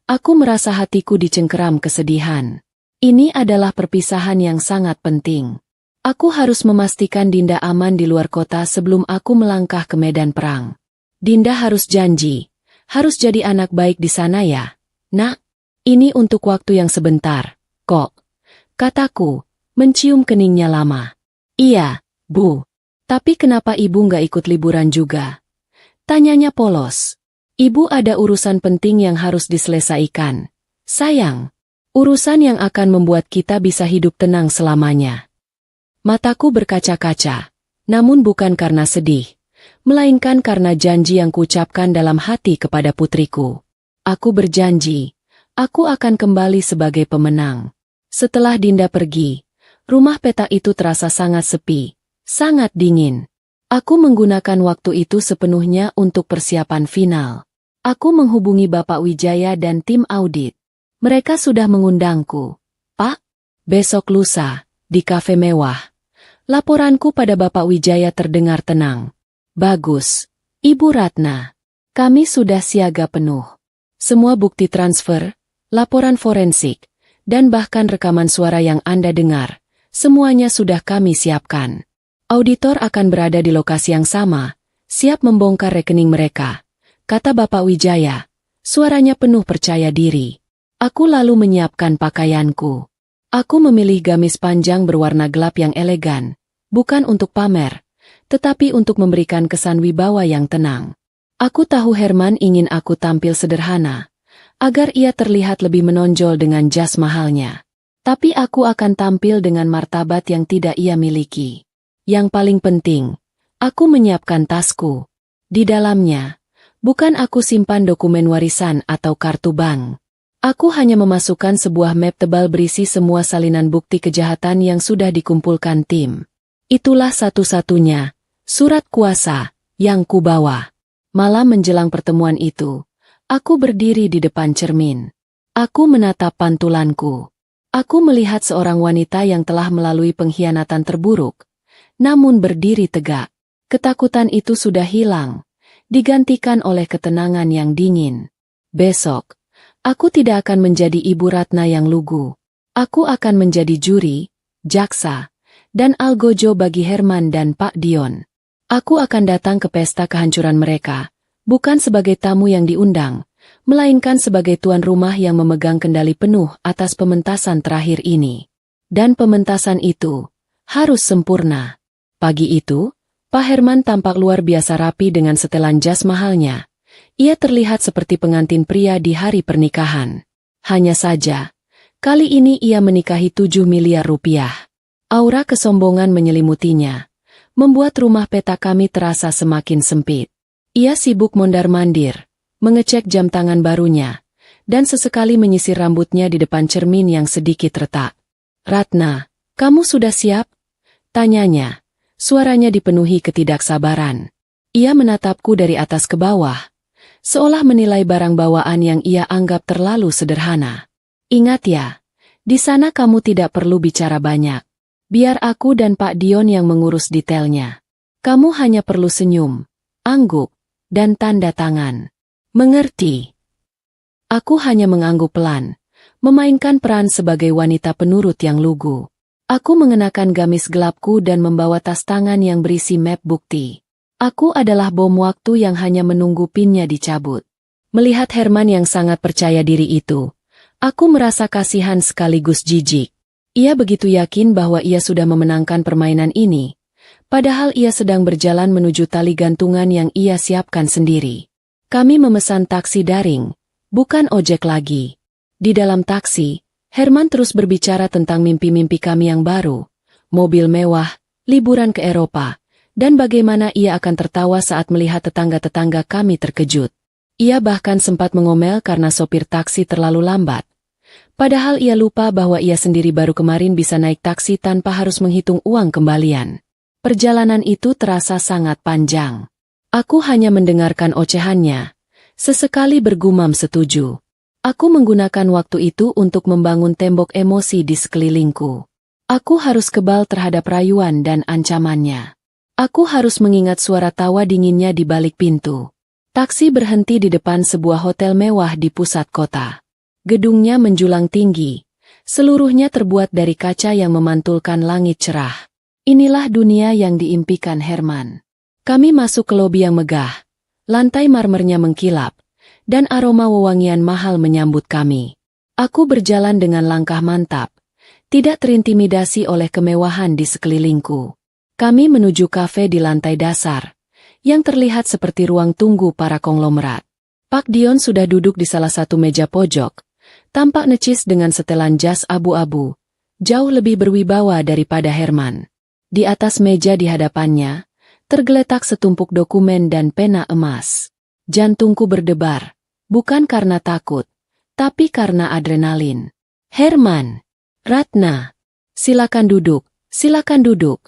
Aku merasa hatiku dicengkeram kesedihan. Ini adalah perpisahan yang sangat penting. Aku harus memastikan Dinda aman di luar kota sebelum aku melangkah ke medan perang. Dinda harus janji, harus jadi anak baik di sana ya. Nak, ini untuk waktu yang sebentar, kok. Kataku, mencium keningnya lama. Iya, Bu. Tapi kenapa ibu nggak ikut liburan juga? Tanyanya polos. Ibu ada urusan penting yang harus diselesaikan. Sayang, urusan yang akan membuat kita bisa hidup tenang selamanya. Mataku berkaca-kaca, namun bukan karena sedih, melainkan karena janji yang kuucapkan dalam hati kepada putriku. Aku berjanji, aku akan kembali sebagai pemenang. Setelah Dinda pergi, rumah petak itu terasa sangat sepi. Sangat dingin. Aku menggunakan waktu itu sepenuhnya untuk persiapan final. Aku menghubungi Bapak Wijaya dan tim audit. Mereka sudah mengundangku. Pak, besok lusa, di kafe mewah. Laporanku pada Bapak Wijaya terdengar tenang. Bagus, Ibu Ratna. Kami sudah siaga penuh. Semua bukti transfer, laporan forensik, dan bahkan rekaman suara yang Anda dengar, semuanya sudah kami siapkan. Auditor akan berada di lokasi yang sama, siap membongkar rekening mereka, kata Bapak Wijaya. Suaranya penuh percaya diri. Aku lalu menyiapkan pakaianku. Aku memilih gamis panjang berwarna gelap yang elegan, bukan untuk pamer, tetapi untuk memberikan kesan wibawa yang tenang. Aku tahu Herman ingin aku tampil sederhana, agar ia terlihat lebih menonjol dengan jas mahalnya. Tapi aku akan tampil dengan martabat yang tidak ia miliki. Yang paling penting, aku menyiapkan tasku. Di dalamnya, bukan aku simpan dokumen warisan atau kartu bank. Aku hanya memasukkan sebuah map tebal berisi semua salinan bukti kejahatan yang sudah dikumpulkan tim. Itulah satu-satunya surat kuasa yang kubawa. Malam menjelang pertemuan itu, aku berdiri di depan cermin. Aku menatap pantulanku. Aku melihat seorang wanita yang telah melalui pengkhianatan terburuk, namun berdiri tegak. Ketakutan itu sudah hilang, digantikan oleh ketenangan yang dingin. Besok, aku tidak akan menjadi Ibu Ratna yang lugu. Aku akan menjadi juri, jaksa, dan algojo bagi Herman dan Pak Dion. Aku akan datang ke pesta kehancuran mereka, bukan sebagai tamu yang diundang, melainkan sebagai tuan rumah yang memegang kendali penuh atas pementasan terakhir ini. Dan pementasan itu harus sempurna. Pagi itu, Pak Herman tampak luar biasa rapi dengan setelan jas mahalnya. Ia terlihat seperti pengantin pria di hari pernikahan. Hanya saja, kali ini ia menikahi 7 miliar rupiah. Aura kesombongan menyelimutinya, membuat rumah peta kami terasa semakin sempit. Ia sibuk mondar-mandir, mengecek jam tangan barunya, dan sesekali menyisir rambutnya di depan cermin yang sedikit retak. Ratna, kamu sudah siap? Tanyanya. Suaranya dipenuhi ketidaksabaran. Ia menatapku dari atas ke bawah, seolah menilai barang bawaan yang ia anggap terlalu sederhana. Ingat ya, di sana kamu tidak perlu bicara banyak. Biar aku dan Pak Dion yang mengurus detailnya. Kamu hanya perlu senyum, angguk, dan tanda tangan. Mengerti? Aku hanya mengangguk pelan, memainkan peran sebagai wanita penurut yang lugu. Aku mengenakan gamis gelapku dan membawa tas tangan yang berisi map bukti. Aku adalah bom waktu yang hanya menunggu pinnya dicabut. Melihat Herman yang sangat percaya diri itu, aku merasa kasihan sekaligus jijik. Ia begitu yakin bahwa ia sudah memenangkan permainan ini, padahal ia sedang berjalan menuju tali gantungan yang ia siapkan sendiri. Kami memesan taksi daring, bukan ojek lagi. Di dalam taksi, Herman terus berbicara tentang mimpi-mimpi kami yang baru, mobil mewah, liburan ke Eropa, dan bagaimana ia akan tertawa saat melihat tetangga-tetangga kami terkejut. Ia bahkan sempat mengomel karena sopir taksi terlalu lambat. Padahal ia lupa bahwa ia sendiri baru kemarin bisa naik taksi tanpa harus menghitung uang kembalian. Perjalanan itu terasa sangat panjang. Aku hanya mendengarkan ocehannya, sesekali bergumam setuju. Aku menggunakan waktu itu untuk membangun tembok emosi di sekelilingku. Aku harus kebal terhadap rayuan dan ancamannya. Aku harus mengingat suara tawa dinginnya di balik pintu. Taksi berhenti di depan sebuah hotel mewah di pusat kota. Gedungnya menjulang tinggi. Seluruhnya terbuat dari kaca yang memantulkan langit cerah. Inilah dunia yang diimpikan Herman. Kami masuk ke lobi yang megah. Lantai marmernya mengkilap, dan aroma wewangian mahal menyambut kami. Aku berjalan dengan langkah mantap, tidak terintimidasi oleh kemewahan di sekelilingku. Kami menuju kafe di lantai dasar, yang terlihat seperti ruang tunggu para konglomerat. Pak Dion sudah duduk di salah satu meja pojok, tampak necis dengan setelan jas abu-abu, jauh lebih berwibawa daripada Herman. Di atas meja di hadapannya, tergeletak setumpuk dokumen dan pena emas. Jantungku berdebar, bukan karena takut, tapi karena adrenalin. Herman, Ratna, silakan duduk, silakan duduk.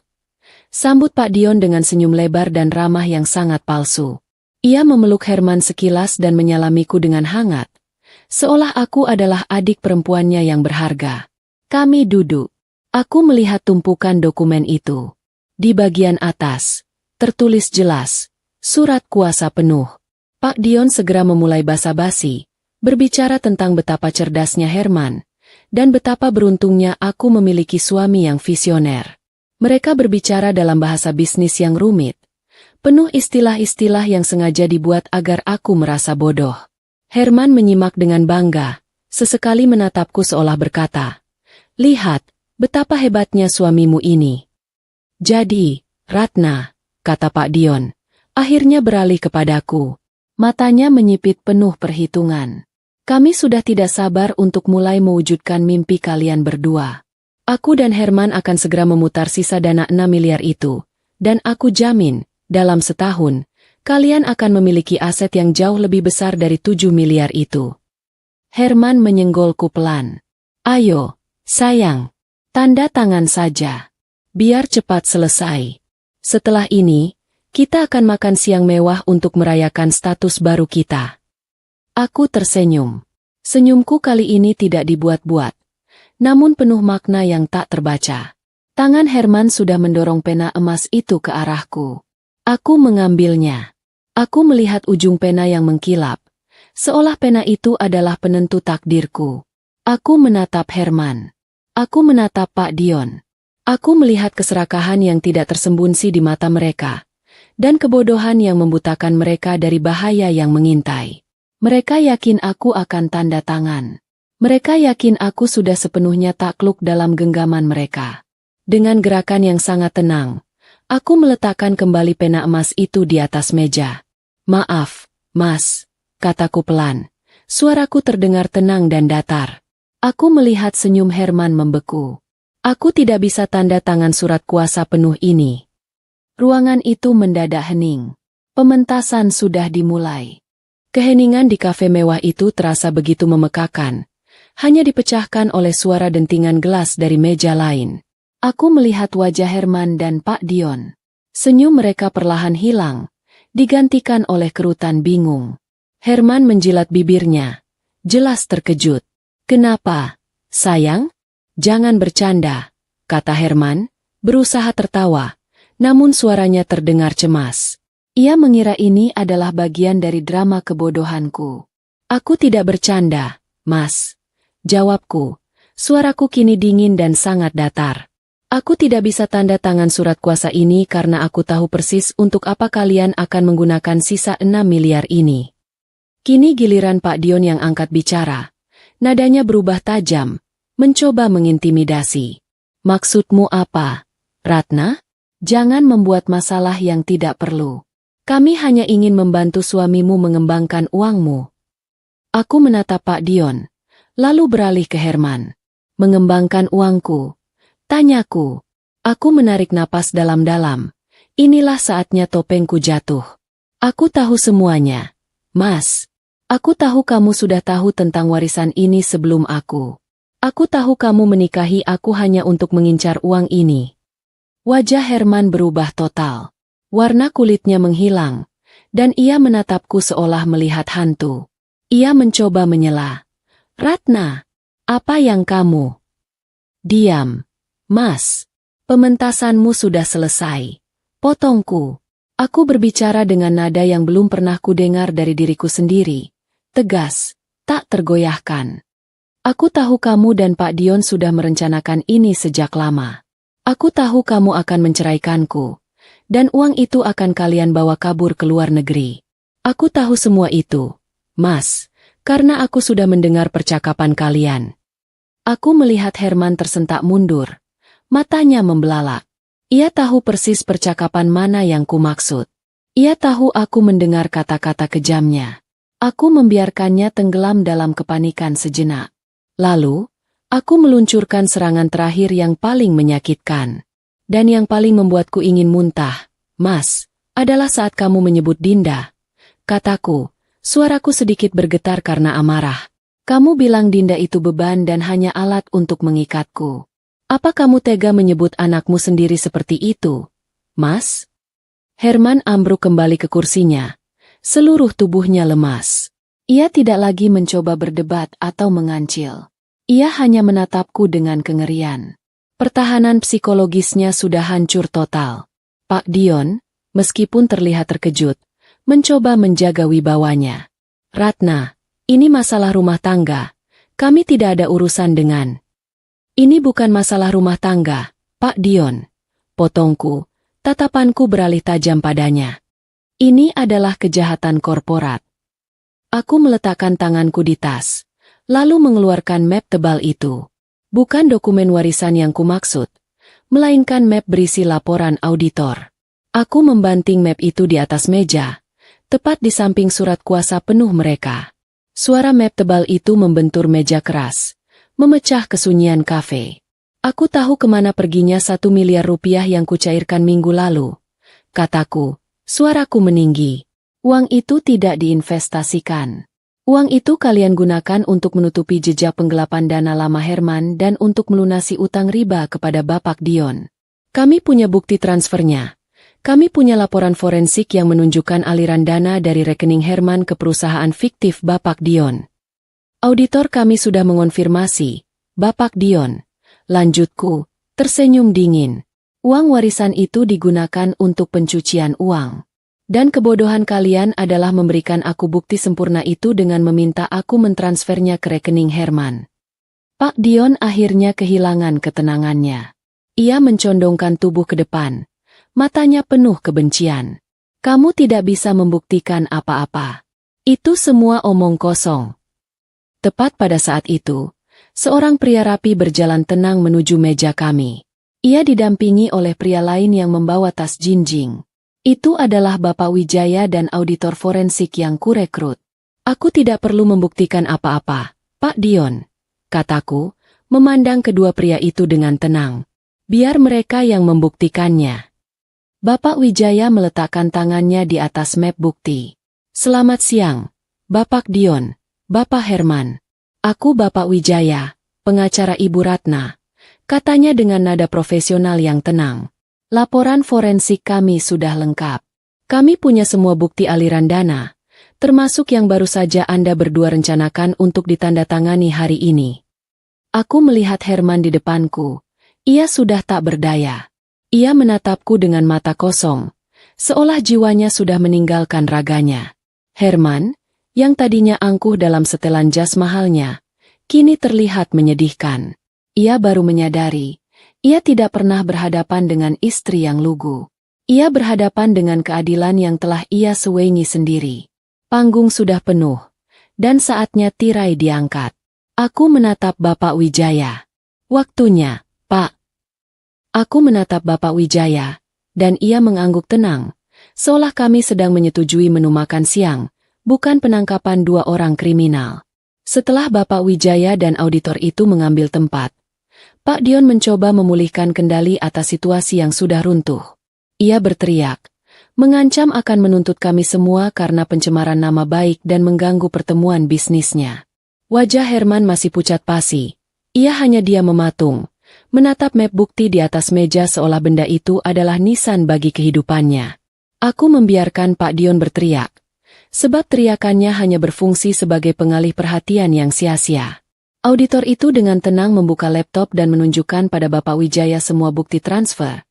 Sambut Pak Dion dengan senyum lebar dan ramah yang sangat palsu. Ia memeluk Herman sekilas dan menyalamiku dengan hangat, seolah aku adalah adik perempuannya yang berharga. Kami duduk. Aku melihat tumpukan dokumen itu. Di bagian atas, tertulis jelas, surat kuasa penuh. Pak Dion segera memulai basa-basi, berbicara tentang betapa cerdasnya Herman, dan betapa beruntungnya aku memiliki suami yang visioner. Mereka berbicara dalam bahasa bisnis yang rumit, penuh istilah-istilah yang sengaja dibuat agar aku merasa bodoh. Herman menyimak dengan bangga, sesekali menatapku seolah berkata, "Lihat, betapa hebatnya suamimu ini." "Jadi, Ratna," kata Pak Dion, akhirnya beralih kepadaku. Matanya menyipit penuh perhitungan. "Kami sudah tidak sabar untuk mulai mewujudkan mimpi kalian berdua. Aku dan Herman akan segera memutar sisa dana 6 miliar itu, dan aku jamin, dalam setahun, kalian akan memiliki aset yang jauh lebih besar dari 7 miliar itu." Herman menyenggolku pelan. "Ayo, sayang, tanda tangan saja. Biar cepat selesai. Setelah ini, kita akan makan siang mewah untuk merayakan status baru kita." Aku tersenyum. Senyumku kali ini tidak dibuat-buat, namun penuh makna yang tak terbaca. Tangan Herman sudah mendorong pena emas itu ke arahku. Aku mengambilnya. Aku melihat ujung pena yang mengkilap, seolah pena itu adalah penentu takdirku. Aku menatap Herman. Aku menatap Pak Dion. Aku melihat keserakahan yang tidak tersembunyi di mata mereka, dan kebodohan yang membutakan mereka dari bahaya yang mengintai. Mereka yakin aku akan tanda tangan. Mereka yakin aku sudah sepenuhnya takluk dalam genggaman mereka. Dengan gerakan yang sangat tenang, aku meletakkan kembali pena emas itu di atas meja. "Maaf, Mas," kataku pelan. Suaraku terdengar tenang dan datar. Aku melihat senyum Herman membeku. "Aku tidak bisa tanda tangan surat kuasa penuh ini." Ruangan itu mendadak hening. Pementasan sudah dimulai. Keheningan di kafe mewah itu terasa begitu memekakan, hanya dipecahkan oleh suara dentingan gelas dari meja lain. Aku melihat wajah Herman dan Pak Dion. Senyum mereka perlahan hilang, digantikan oleh kerutan bingung. Herman menjilat bibirnya, jelas terkejut. "Kenapa, sayang? Jangan bercanda," kata Herman, berusaha tertawa, namun suaranya terdengar cemas. Ia mengira ini adalah bagian dari drama kebodohanku. "Aku tidak bercanda, Mas," jawabku. Suaraku kini dingin dan sangat datar. Aku tidak bisa tanda tangan surat kuasa ini karena aku tahu persis untuk apa kalian akan menggunakan sisa 6 miliar ini. Kini giliran Pak Dion yang angkat bicara. Nadanya berubah tajam, mencoba mengintimidasi. Maksudmu apa, Ratna? Jangan membuat masalah yang tidak perlu. Kami hanya ingin membantu suamimu mengembangkan uangmu. Aku menatap Pak Dion, lalu beralih ke Herman. Mengembangkan uangku? Tanyaku. Aku menarik napas dalam-dalam. Inilah saatnya topengku jatuh. Aku tahu semuanya. Mas, aku tahu kamu sudah tahu tentang warisan ini sebelum aku. Aku tahu kamu menikahi aku hanya untuk mengincar uang ini. Wajah Herman berubah total. Warna kulitnya menghilang, dan ia menatapku seolah melihat hantu. Ia mencoba menyela. Ratna, apa yang kamu? Diam. Mas, pementasanmu sudah selesai. Potongku. Aku berbicara dengan nada yang belum pernah kudengar dari diriku sendiri. Tegas, tak tergoyahkan. Aku tahu kamu dan Pak Dion sudah merencanakan ini sejak lama. Aku tahu kamu akan menceraikanku, dan uang itu akan kalian bawa kabur ke luar negeri. Aku tahu semua itu, Mas, karena aku sudah mendengar percakapan kalian. Aku melihat Herman tersentak mundur. Matanya membelalak. Ia tahu persis percakapan mana yang kumaksud. Ia tahu aku mendengar kata-kata kejamnya. Aku membiarkannya tenggelam dalam kepanikan sejenak. Lalu, aku meluncurkan serangan terakhir yang paling menyakitkan. Dan yang paling membuatku ingin muntah, Mas, adalah saat kamu menyebut Dinda. Kataku, suaraku sedikit bergetar karena amarah. Kamu bilang Dinda itu beban dan hanya alat untuk mengikatku. Apa kamu tega menyebut anakmu sendiri seperti itu, Mas? Herman ambruk kembali ke kursinya. Seluruh tubuhnya lemas. Ia tidak lagi mencoba berdebat atau mengancil. Ia hanya menatapku dengan kengerian. Pertahanan psikologisnya sudah hancur total. Pak Dion, meskipun terlihat terkejut, mencoba menjaga wibawanya. Ratna, ini masalah rumah tangga. Kami tidak ada urusan dengan. Ini bukan masalah rumah tangga, Pak Dion. Potongku, tatapanku beralih tajam padanya. Ini adalah kejahatan korporat. Aku meletakkan tanganku di tas. Lalu mengeluarkan map tebal itu. Bukan dokumen warisan yang kumaksud, melainkan map berisi laporan auditor. Aku membanting map itu di atas meja, tepat di samping surat kuasa penuh mereka. Suara map tebal itu membentur meja keras, memecah kesunyian kafe. Aku tahu kemana perginya 1 miliar rupiah yang kucairkan minggu lalu. Kataku, suaraku meninggi. Uang itu tidak diinvestasikan. Uang itu kalian gunakan untuk menutupi jejak penggelapan dana lama Herman dan untuk melunasi utang riba kepada Bapak Dion. Kami punya bukti transfernya. Kami punya laporan forensik yang menunjukkan aliran dana dari rekening Herman ke perusahaan fiktif Bapak Dion. Auditor kami sudah mengonfirmasi, Bapak Dion. Lanjutku, tersenyum dingin. Uang warisan itu digunakan untuk pencucian uang. Dan kebodohan kalian adalah memberikan aku bukti sempurna itu dengan meminta aku mentransfernya ke rekening Herman. Pak Dion akhirnya kehilangan ketenangannya. Ia mencondongkan tubuh ke depan. Matanya penuh kebencian. Kamu tidak bisa membuktikan apa-apa. Itu semua omong kosong. Tepat pada saat itu, seorang pria rapi berjalan tenang menuju meja kami. Ia didampingi oleh pria lain yang membawa tas jinjing. Itu adalah Bapak Wijaya dan auditor forensik yang kurekrut. Aku tidak perlu membuktikan apa-apa, Pak Dion, kataku, memandang kedua pria itu dengan tenang. Biar mereka yang membuktikannya. Bapak Wijaya meletakkan tangannya di atas map bukti. Selamat siang, Bapak Dion, Bapak Herman. Aku Bapak Wijaya, pengacara Ibu Ratna, katanya dengan nada profesional yang tenang. Laporan forensik kami sudah lengkap. Kami punya semua bukti aliran dana, termasuk yang baru saja Anda berdua rencanakan untuk ditandatangani hari ini. Aku melihat Herman di depanku. Ia sudah tak berdaya. Ia menatapku dengan mata kosong, seolah jiwanya sudah meninggalkan raganya. Herman, yang tadinya angkuh dalam setelan jas mahalnya, kini terlihat menyedihkan. Ia baru menyadari, Ia tidak pernah berhadapan dengan istri yang lugu. Ia berhadapan dengan keadilan yang telah ia sewengi sendiri. Panggung sudah penuh, dan saatnya tirai diangkat. Aku menatap Bapak Wijaya. Waktunya, Pak. Aku menatap Bapak Wijaya, dan ia mengangguk tenang, seolah kami sedang menyetujui menu makan siang, bukan penangkapan dua orang kriminal. Setelah Bapak Wijaya dan auditor itu mengambil tempat, Pak Dion mencoba memulihkan kendali atas situasi yang sudah runtuh. Ia berteriak, mengancam akan menuntut kami semua karena pencemaran nama baik dan mengganggu pertemuan bisnisnya. Wajah Herman masih pucat pasi. Ia hanya diam mematung, menatap map bukti di atas meja seolah benda itu adalah nisan bagi kehidupannya. Aku membiarkan Pak Dion berteriak, sebab teriakannya hanya berfungsi sebagai pengalih perhatian yang sia-sia. Auditor itu dengan tenang membuka laptop dan menunjukkan pada Bapak Wijaya semua bukti transfer.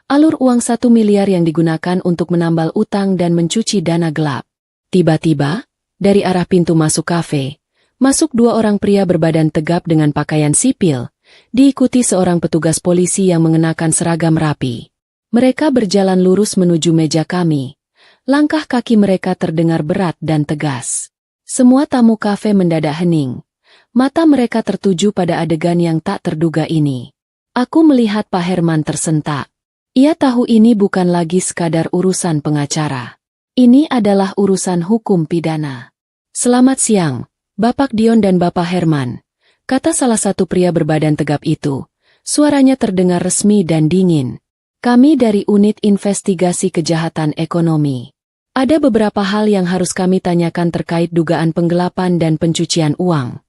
Alur uang 1 miliar yang digunakan untuk menambal utang dan mencuci dana gelap. Tiba-tiba, dari arah pintu masuk kafe, masuk dua orang pria berbadan tegap dengan pakaian sipil, diikuti seorang petugas polisi yang mengenakan seragam rapi. Mereka berjalan lurus menuju meja kami. Langkah kaki mereka terdengar berat dan tegas. Semua tamu kafe mendadak hening. Mata mereka tertuju pada adegan yang tak terduga ini. Aku melihat Pak Herman tersentak. Ia tahu ini bukan lagi sekadar urusan pengacara. Ini adalah urusan hukum pidana. Selamat siang, Bapak Dion dan Bapak Herman, kata salah satu pria berbadan tegap itu. Suaranya terdengar resmi dan dingin. Kami dari Unit Investigasi Kejahatan Ekonomi. Ada beberapa hal yang harus kami tanyakan terkait dugaan penggelapan dan pencucian uang.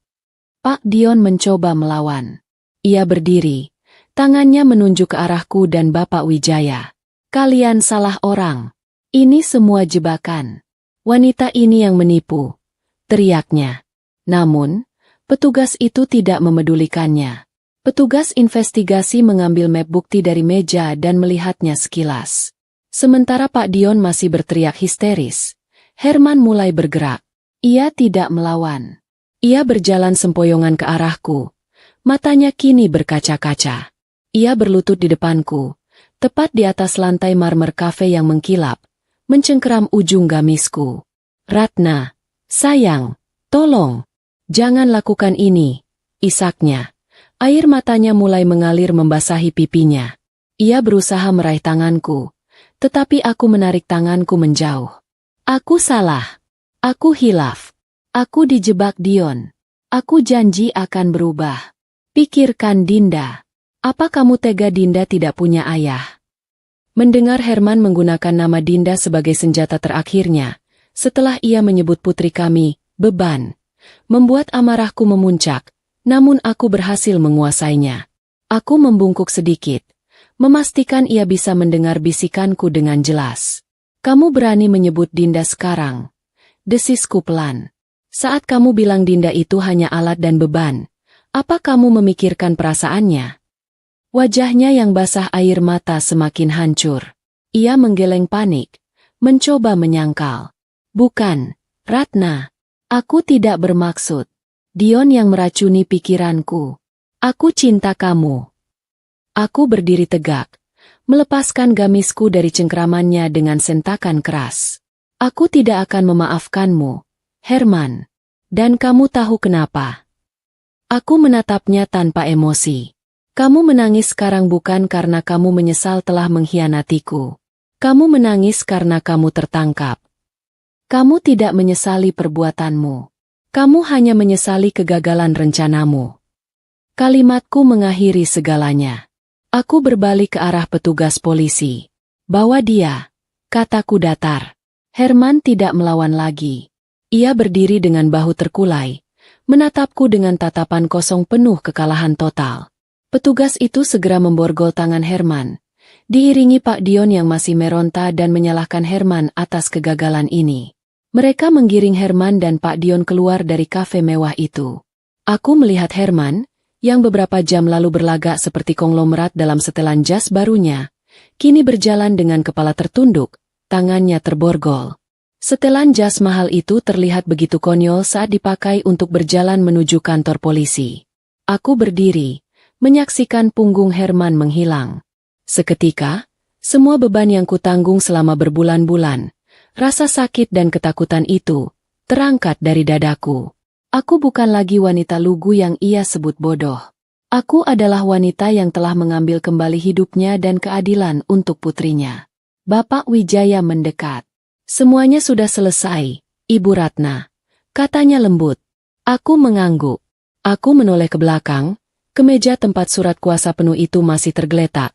Pak Dion mencoba melawan. Ia berdiri, tangannya menunjuk ke arahku dan Bapak Wijaya. Kalian salah orang. Ini semua jebakan. Wanita ini yang menipu, teriaknya. Namun, petugas itu tidak memedulikannya. Petugas investigasi mengambil map bukti dari meja dan melihatnya sekilas. Sementara Pak Dion masih berteriak histeris, Herman mulai bergerak. Ia tidak melawan. Ia berjalan sempoyongan ke arahku. Matanya kini berkaca-kaca. Ia berlutut di depanku, tepat di atas lantai marmer kafe yang mengkilap, mencengkeram ujung gamisku. Ratna, sayang, tolong, jangan lakukan ini, isaknya. Air matanya mulai mengalir membasahi pipinya. Ia berusaha meraih tanganku, tetapi aku menarik tanganku menjauh. Aku salah. Aku hilaf. Aku dijebak Dion. Aku janji akan berubah. Pikirkan Dinda. Apa kamu tega Dinda tidak punya ayah? Mendengar Herman menggunakan nama Dinda sebagai senjata terakhirnya, setelah ia menyebut putri kami, beban, membuat amarahku memuncak, namun aku berhasil menguasainya. Aku membungkuk sedikit, memastikan ia bisa mendengar bisikanku dengan jelas. Kamu berani menyebut Dinda sekarang? Desisku pelan. Saat kamu bilang Dinda itu hanya alat dan beban, apa kamu memikirkan perasaannya? Wajahnya yang basah air mata semakin hancur. Ia menggeleng panik, mencoba menyangkal. Bukan, Ratna. Aku tidak bermaksud. Dion yang meracuni pikiranku. Aku cinta kamu. Aku berdiri tegak, melepaskan gamisku dari cengkeramannya dengan sentakan keras. Aku tidak akan memaafkanmu, Herman. Dan kamu tahu kenapa? Aku menatapnya tanpa emosi. Kamu menangis sekarang bukan karena kamu menyesal telah mengkhianatiku. Kamu menangis karena kamu tertangkap. Kamu tidak menyesali perbuatanmu. Kamu hanya menyesali kegagalan rencanamu. Kalimatku mengakhiri segalanya. Aku berbalik ke arah petugas polisi. Bawa dia, kataku datar. Herman tidak melawan lagi. Ia berdiri dengan bahu terkulai, menatapku dengan tatapan kosong penuh kekalahan total. Petugas itu segera memborgol tangan Herman, diiringi Pak Dion yang masih meronta dan menyalahkan Herman atas kegagalan ini. Mereka menggiring Herman dan Pak Dion keluar dari kafe mewah itu. Aku melihat Herman, yang beberapa jam lalu berlagak seperti konglomerat dalam setelan jas barunya, kini berjalan dengan kepala tertunduk, tangannya terborgol. Setelan jas mahal itu terlihat begitu konyol saat dipakai untuk berjalan menuju kantor polisi. Aku berdiri, menyaksikan punggung Herman menghilang. Seketika, semua beban yang kutanggung selama berbulan-bulan, rasa sakit dan ketakutan itu, terangkat dari dadaku. Aku bukan lagi wanita lugu yang ia sebut bodoh. Aku adalah wanita yang telah mengambil kembali hidupnya dan keadilan untuk putrinya. Bapak Wijaya mendekat. Semuanya sudah selesai, Ibu Ratna, katanya lembut. Aku mengangguk. Aku menoleh ke belakang, ke meja tempat surat kuasa penuh itu masih tergeletak.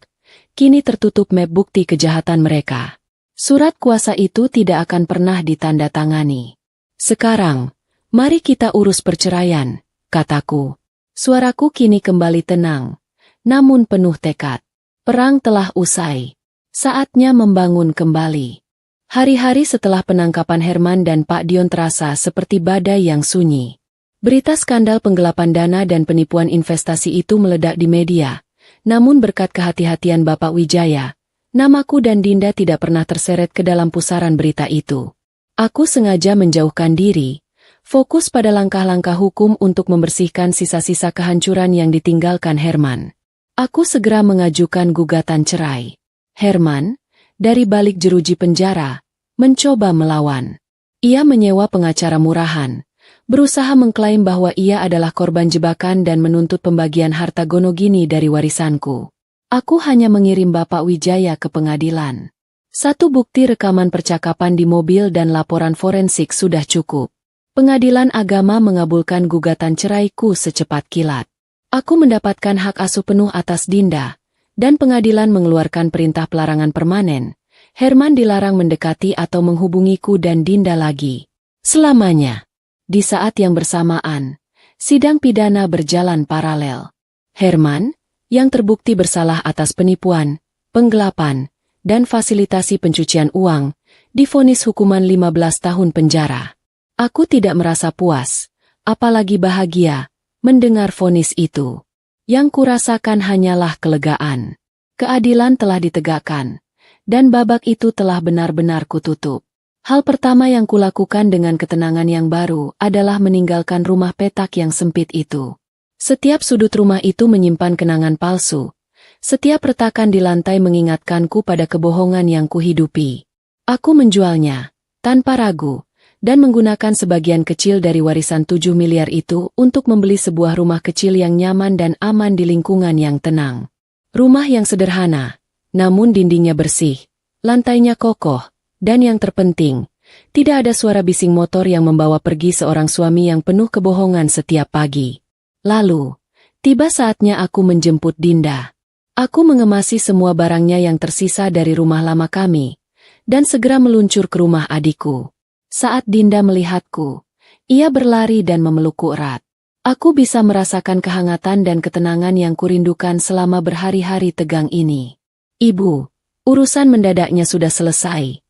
Kini tertutup map bukti kejahatan mereka. Surat kuasa itu tidak akan pernah ditandatangani. Sekarang, mari kita urus perceraian, kataku. Suaraku kini kembali tenang, namun penuh tekad. Perang telah usai. Saatnya membangun kembali. Hari-hari setelah penangkapan Herman dan Pak Dion terasa seperti badai yang sunyi. Berita skandal penggelapan dana dan penipuan investasi itu meledak di media. Namun berkat kehati-hatian Bapak Wijaya, namaku dan Dinda tidak pernah terseret ke dalam pusaran berita itu. Aku sengaja menjauhkan diri, fokus pada langkah-langkah hukum untuk membersihkan sisa-sisa kehancuran yang ditinggalkan Herman. Aku segera mengajukan gugatan cerai. Herman, dari balik jeruji penjara, mencoba melawan. Ia menyewa pengacara murahan, berusaha mengklaim bahwa ia adalah korban jebakan dan menuntut pembagian harta gonogini dari warisanku. Aku hanya mengirim Bapak Wijaya ke pengadilan. Satu bukti rekaman percakapan di mobil dan laporan forensik sudah cukup. Pengadilan agama mengabulkan gugatan ceraiku secepat kilat. Aku mendapatkan hak asuh penuh atas Dinda, dan pengadilan mengeluarkan perintah pelarangan permanen. Herman dilarang mendekati atau menghubungiku dan Dinda lagi. Selamanya. Di saat yang bersamaan, sidang pidana berjalan paralel. Herman, yang terbukti bersalah atas penipuan, penggelapan, dan fasilitasi pencucian uang, divonis hukuman 15 tahun penjara. Aku tidak merasa puas, apalagi bahagia, mendengar vonis itu. Yang kurasakan hanyalah kelegaan. Keadilan telah ditegakkan, dan babak itu telah benar-benar kututup. Hal pertama yang kulakukan dengan ketenangan yang baru adalah meninggalkan rumah petak yang sempit itu. Setiap sudut rumah itu menyimpan kenangan palsu. Setiap retakan di lantai mengingatkanku pada kebohongan yang kuhidupi. Aku menjualnya, tanpa ragu, dan menggunakan sebagian kecil dari warisan 7 miliar itu untuk membeli sebuah rumah kecil yang nyaman dan aman di lingkungan yang tenang. Rumah yang sederhana, namun dindingnya bersih, lantainya kokoh, dan yang terpenting, tidak ada suara bising motor yang membawa pergi seorang suami yang penuh kebohongan setiap pagi. Lalu, tiba saatnya aku menjemput Dinda. Aku mengemasi semua barangnya yang tersisa dari rumah lama kami, dan segera meluncur ke rumah adikku. Saat Dinda melihatku, ia berlari dan memelukku erat. Aku bisa merasakan kehangatan dan ketenangan yang kurindukan selama berhari-hari tegang ini. Ibu, urusan mendadaknya sudah selesai.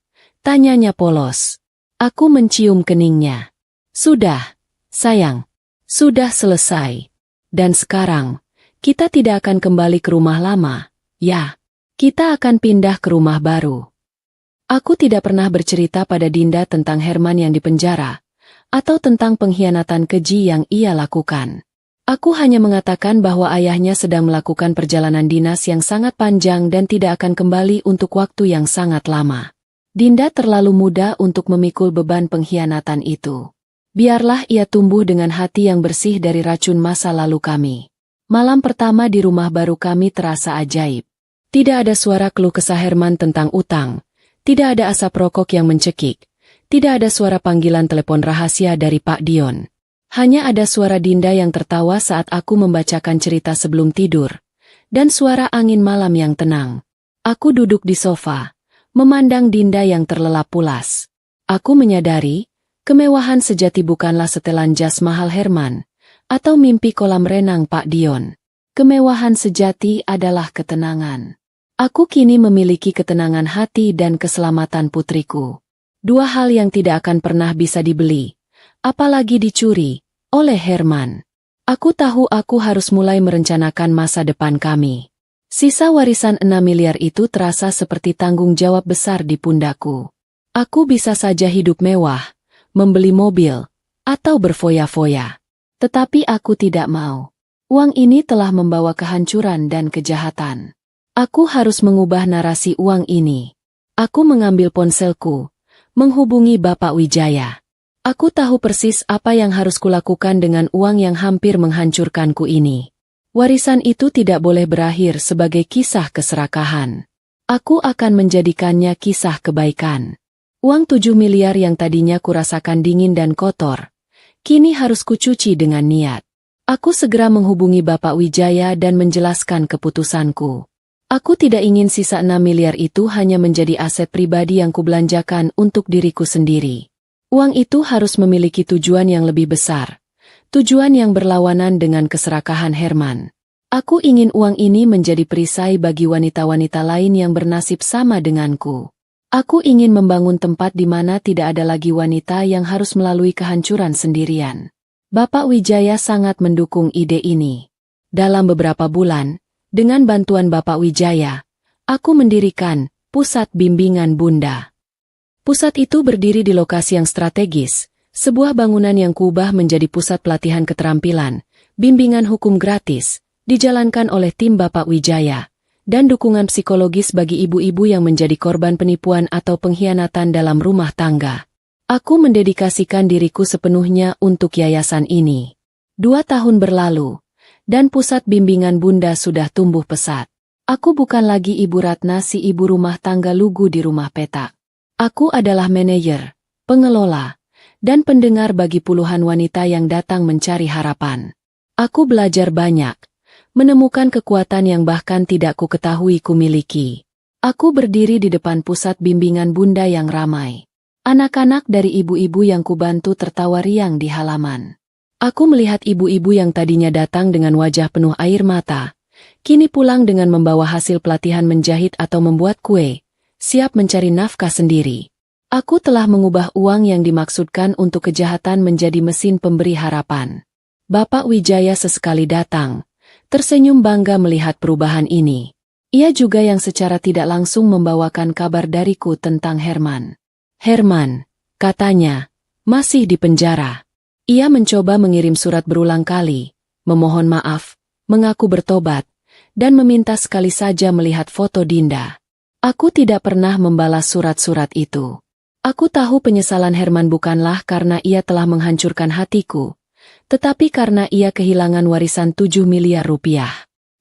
Tanyanya polos. Aku mencium keningnya. Sudah, sayang. Sudah selesai. Dan sekarang, kita tidak akan kembali ke rumah lama, ya. Kita akan pindah ke rumah baru. Aku tidak pernah bercerita pada Dinda tentang Herman yang dipenjara, atau tentang pengkhianatan keji yang ia lakukan. Aku hanya mengatakan bahwa ayahnya sedang melakukan perjalanan dinas yang sangat panjang dan tidak akan kembali untuk waktu yang sangat lama. Dinda terlalu muda untuk memikul beban pengkhianatan itu. Biarlah ia tumbuh dengan hati yang bersih dari racun masa lalu kami. Malam pertama di rumah baru kami terasa ajaib. Tidak ada suara keluh kesah Herman tentang utang. Tidak ada asap rokok yang mencekik. Tidak ada suara panggilan telepon rahasia dari Pak Dion. Hanya ada suara Dinda yang tertawa saat aku membacakan cerita sebelum tidur. Dan suara angin malam yang tenang. Aku duduk di sofa, memandang Dinda yang terlelap pulas. Aku menyadari, kemewahan sejati bukanlah setelan jas mahal Herman, atau mimpi kolam renang Pak Dion. Kemewahan sejati adalah ketenangan. Aku kini memiliki ketenangan hati dan keselamatan putriku. Dua hal yang tidak akan pernah bisa dibeli, apalagi dicuri, oleh Herman. Aku tahu aku harus mulai merencanakan masa depan kami. Sisa warisan 6 miliar itu terasa seperti tanggung jawab besar di pundakku. Aku bisa saja hidup mewah, membeli mobil, atau berfoya-foya. Tetapi aku tidak mau. Uang ini telah membawa kehancuran dan kejahatan. Aku harus mengubah narasi uang ini. Aku mengambil ponselku, menghubungi Bapak Wijaya. Aku tahu persis apa yang harus kulakukan dengan uang yang hampir menghancurkanku ini. Warisan itu tidak boleh berakhir sebagai kisah keserakahan. Aku akan menjadikannya kisah kebaikan. Uang 7 miliar yang tadinya kurasakan dingin dan kotor, kini harus kucuci dengan niat. Aku segera menghubungi Bapak Wijaya dan menjelaskan keputusanku. Aku tidak ingin sisa 6 miliar itu hanya menjadi aset pribadi yang kubelanjakan untuk diriku sendiri. Uang itu harus memiliki tujuan yang lebih besar. Tujuan yang berlawanan dengan keserakahan Herman. Aku ingin uang ini menjadi perisai bagi wanita-wanita lain yang bernasib sama denganku. Aku ingin membangun tempat di mana tidak ada lagi wanita yang harus melalui kehancuran sendirian. Bapak Wijaya sangat mendukung ide ini. Dalam beberapa bulan, dengan bantuan Bapak Wijaya, aku mendirikan Pusat Bimbingan Bunda. Pusat itu berdiri di lokasi yang strategis, sebuah bangunan yang kuubah menjadi pusat pelatihan keterampilan, bimbingan hukum gratis, dijalankan oleh tim Bapak Wijaya, dan dukungan psikologis bagi ibu-ibu yang menjadi korban penipuan atau pengkhianatan dalam rumah tangga. Aku mendedikasikan diriku sepenuhnya untuk yayasan ini. 2 tahun berlalu, dan pusat bimbingan Bunda sudah tumbuh pesat. Aku bukan lagi Ibu Ratna si ibu rumah tangga lugu di rumah petak. Aku adalah manajer, pengelola, dan pendengar bagi puluhan wanita yang datang mencari harapan. Aku belajar banyak, menemukan kekuatan yang bahkan tidak ku ketahui ku miliki. Aku berdiri di depan pusat bimbingan Bunda yang ramai. Anak-anak dari ibu-ibu yang kubantu tertawa riang di halaman. Aku melihat ibu-ibu yang tadinya datang dengan wajah penuh air mata, kini pulang dengan membawa hasil pelatihan menjahit atau membuat kue, siap mencari nafkah sendiri. Aku telah mengubah uang yang dimaksudkan untuk kejahatan menjadi mesin pemberi harapan. Bapak Wijaya sesekali datang, tersenyum bangga melihat perubahan ini. Ia juga yang secara tidak langsung membawakan kabar dariku tentang Herman. Herman, katanya, masih di penjara. Ia mencoba mengirim surat berulang kali, memohon maaf, mengaku bertobat, dan meminta sekali saja melihat foto Dinda. Aku tidak pernah membalas surat-surat itu. Aku tahu penyesalan Herman bukanlah karena ia telah menghancurkan hatiku, tetapi karena ia kehilangan warisan 7 miliar rupiah.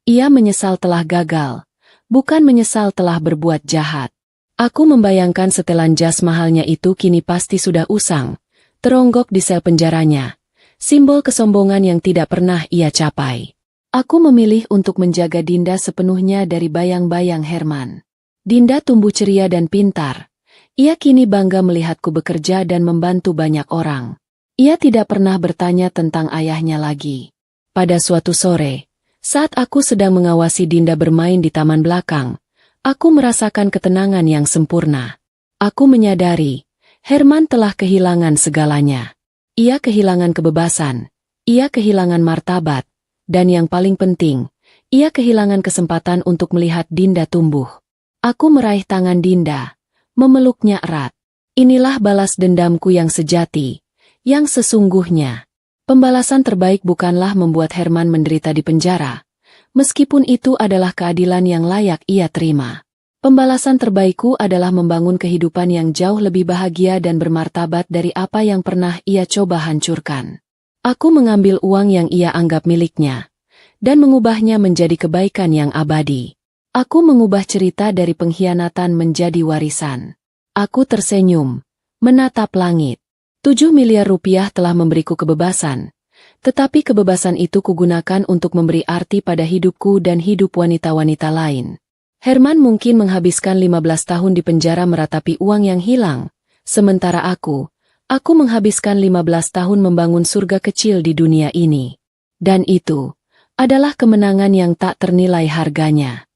Ia menyesal telah gagal, bukan menyesal telah berbuat jahat. Aku membayangkan setelan jas mahalnya itu kini pasti sudah usang, teronggok di sel penjaranya, simbol kesombongan yang tidak pernah ia capai. Aku memilih untuk menjaga Dinda sepenuhnya dari bayang-bayang Herman. Dinda tumbuh ceria dan pintar. Ia kini bangga melihatku bekerja dan membantu banyak orang. Ia tidak pernah bertanya tentang ayahnya lagi. Pada suatu sore, saat aku sedang mengawasi Dinda bermain di taman belakang, aku merasakan ketenangan yang sempurna. Aku menyadari, Herman telah kehilangan segalanya. Ia kehilangan kebebasan, ia kehilangan martabat, dan yang paling penting, ia kehilangan kesempatan untuk melihat Dinda tumbuh. Aku meraih tangan Dinda, memeluknya erat. Inilah balas dendamku yang sejati, yang sesungguhnya. Pembalasan terbaik bukanlah membuat Herman menderita di penjara, meskipun itu adalah keadilan yang layak ia terima. Pembalasan terbaikku adalah membangun kehidupan yang jauh lebih bahagia dan bermartabat dari apa yang pernah ia coba hancurkan. Aku mengambil uang yang ia anggap miliknya, dan mengubahnya menjadi kebaikan yang abadi. Aku mengubah cerita dari pengkhianatan menjadi warisan. Aku tersenyum, menatap langit. 7 miliar rupiah telah memberiku kebebasan, tetapi kebebasan itu kugunakan untuk memberi arti pada hidupku dan hidup wanita-wanita lain. Herman mungkin menghabiskan 15 tahun di penjara meratapi uang yang hilang, sementara aku menghabiskan 15 tahun membangun surga kecil di dunia ini. Dan itu adalah kemenangan yang tak ternilai harganya.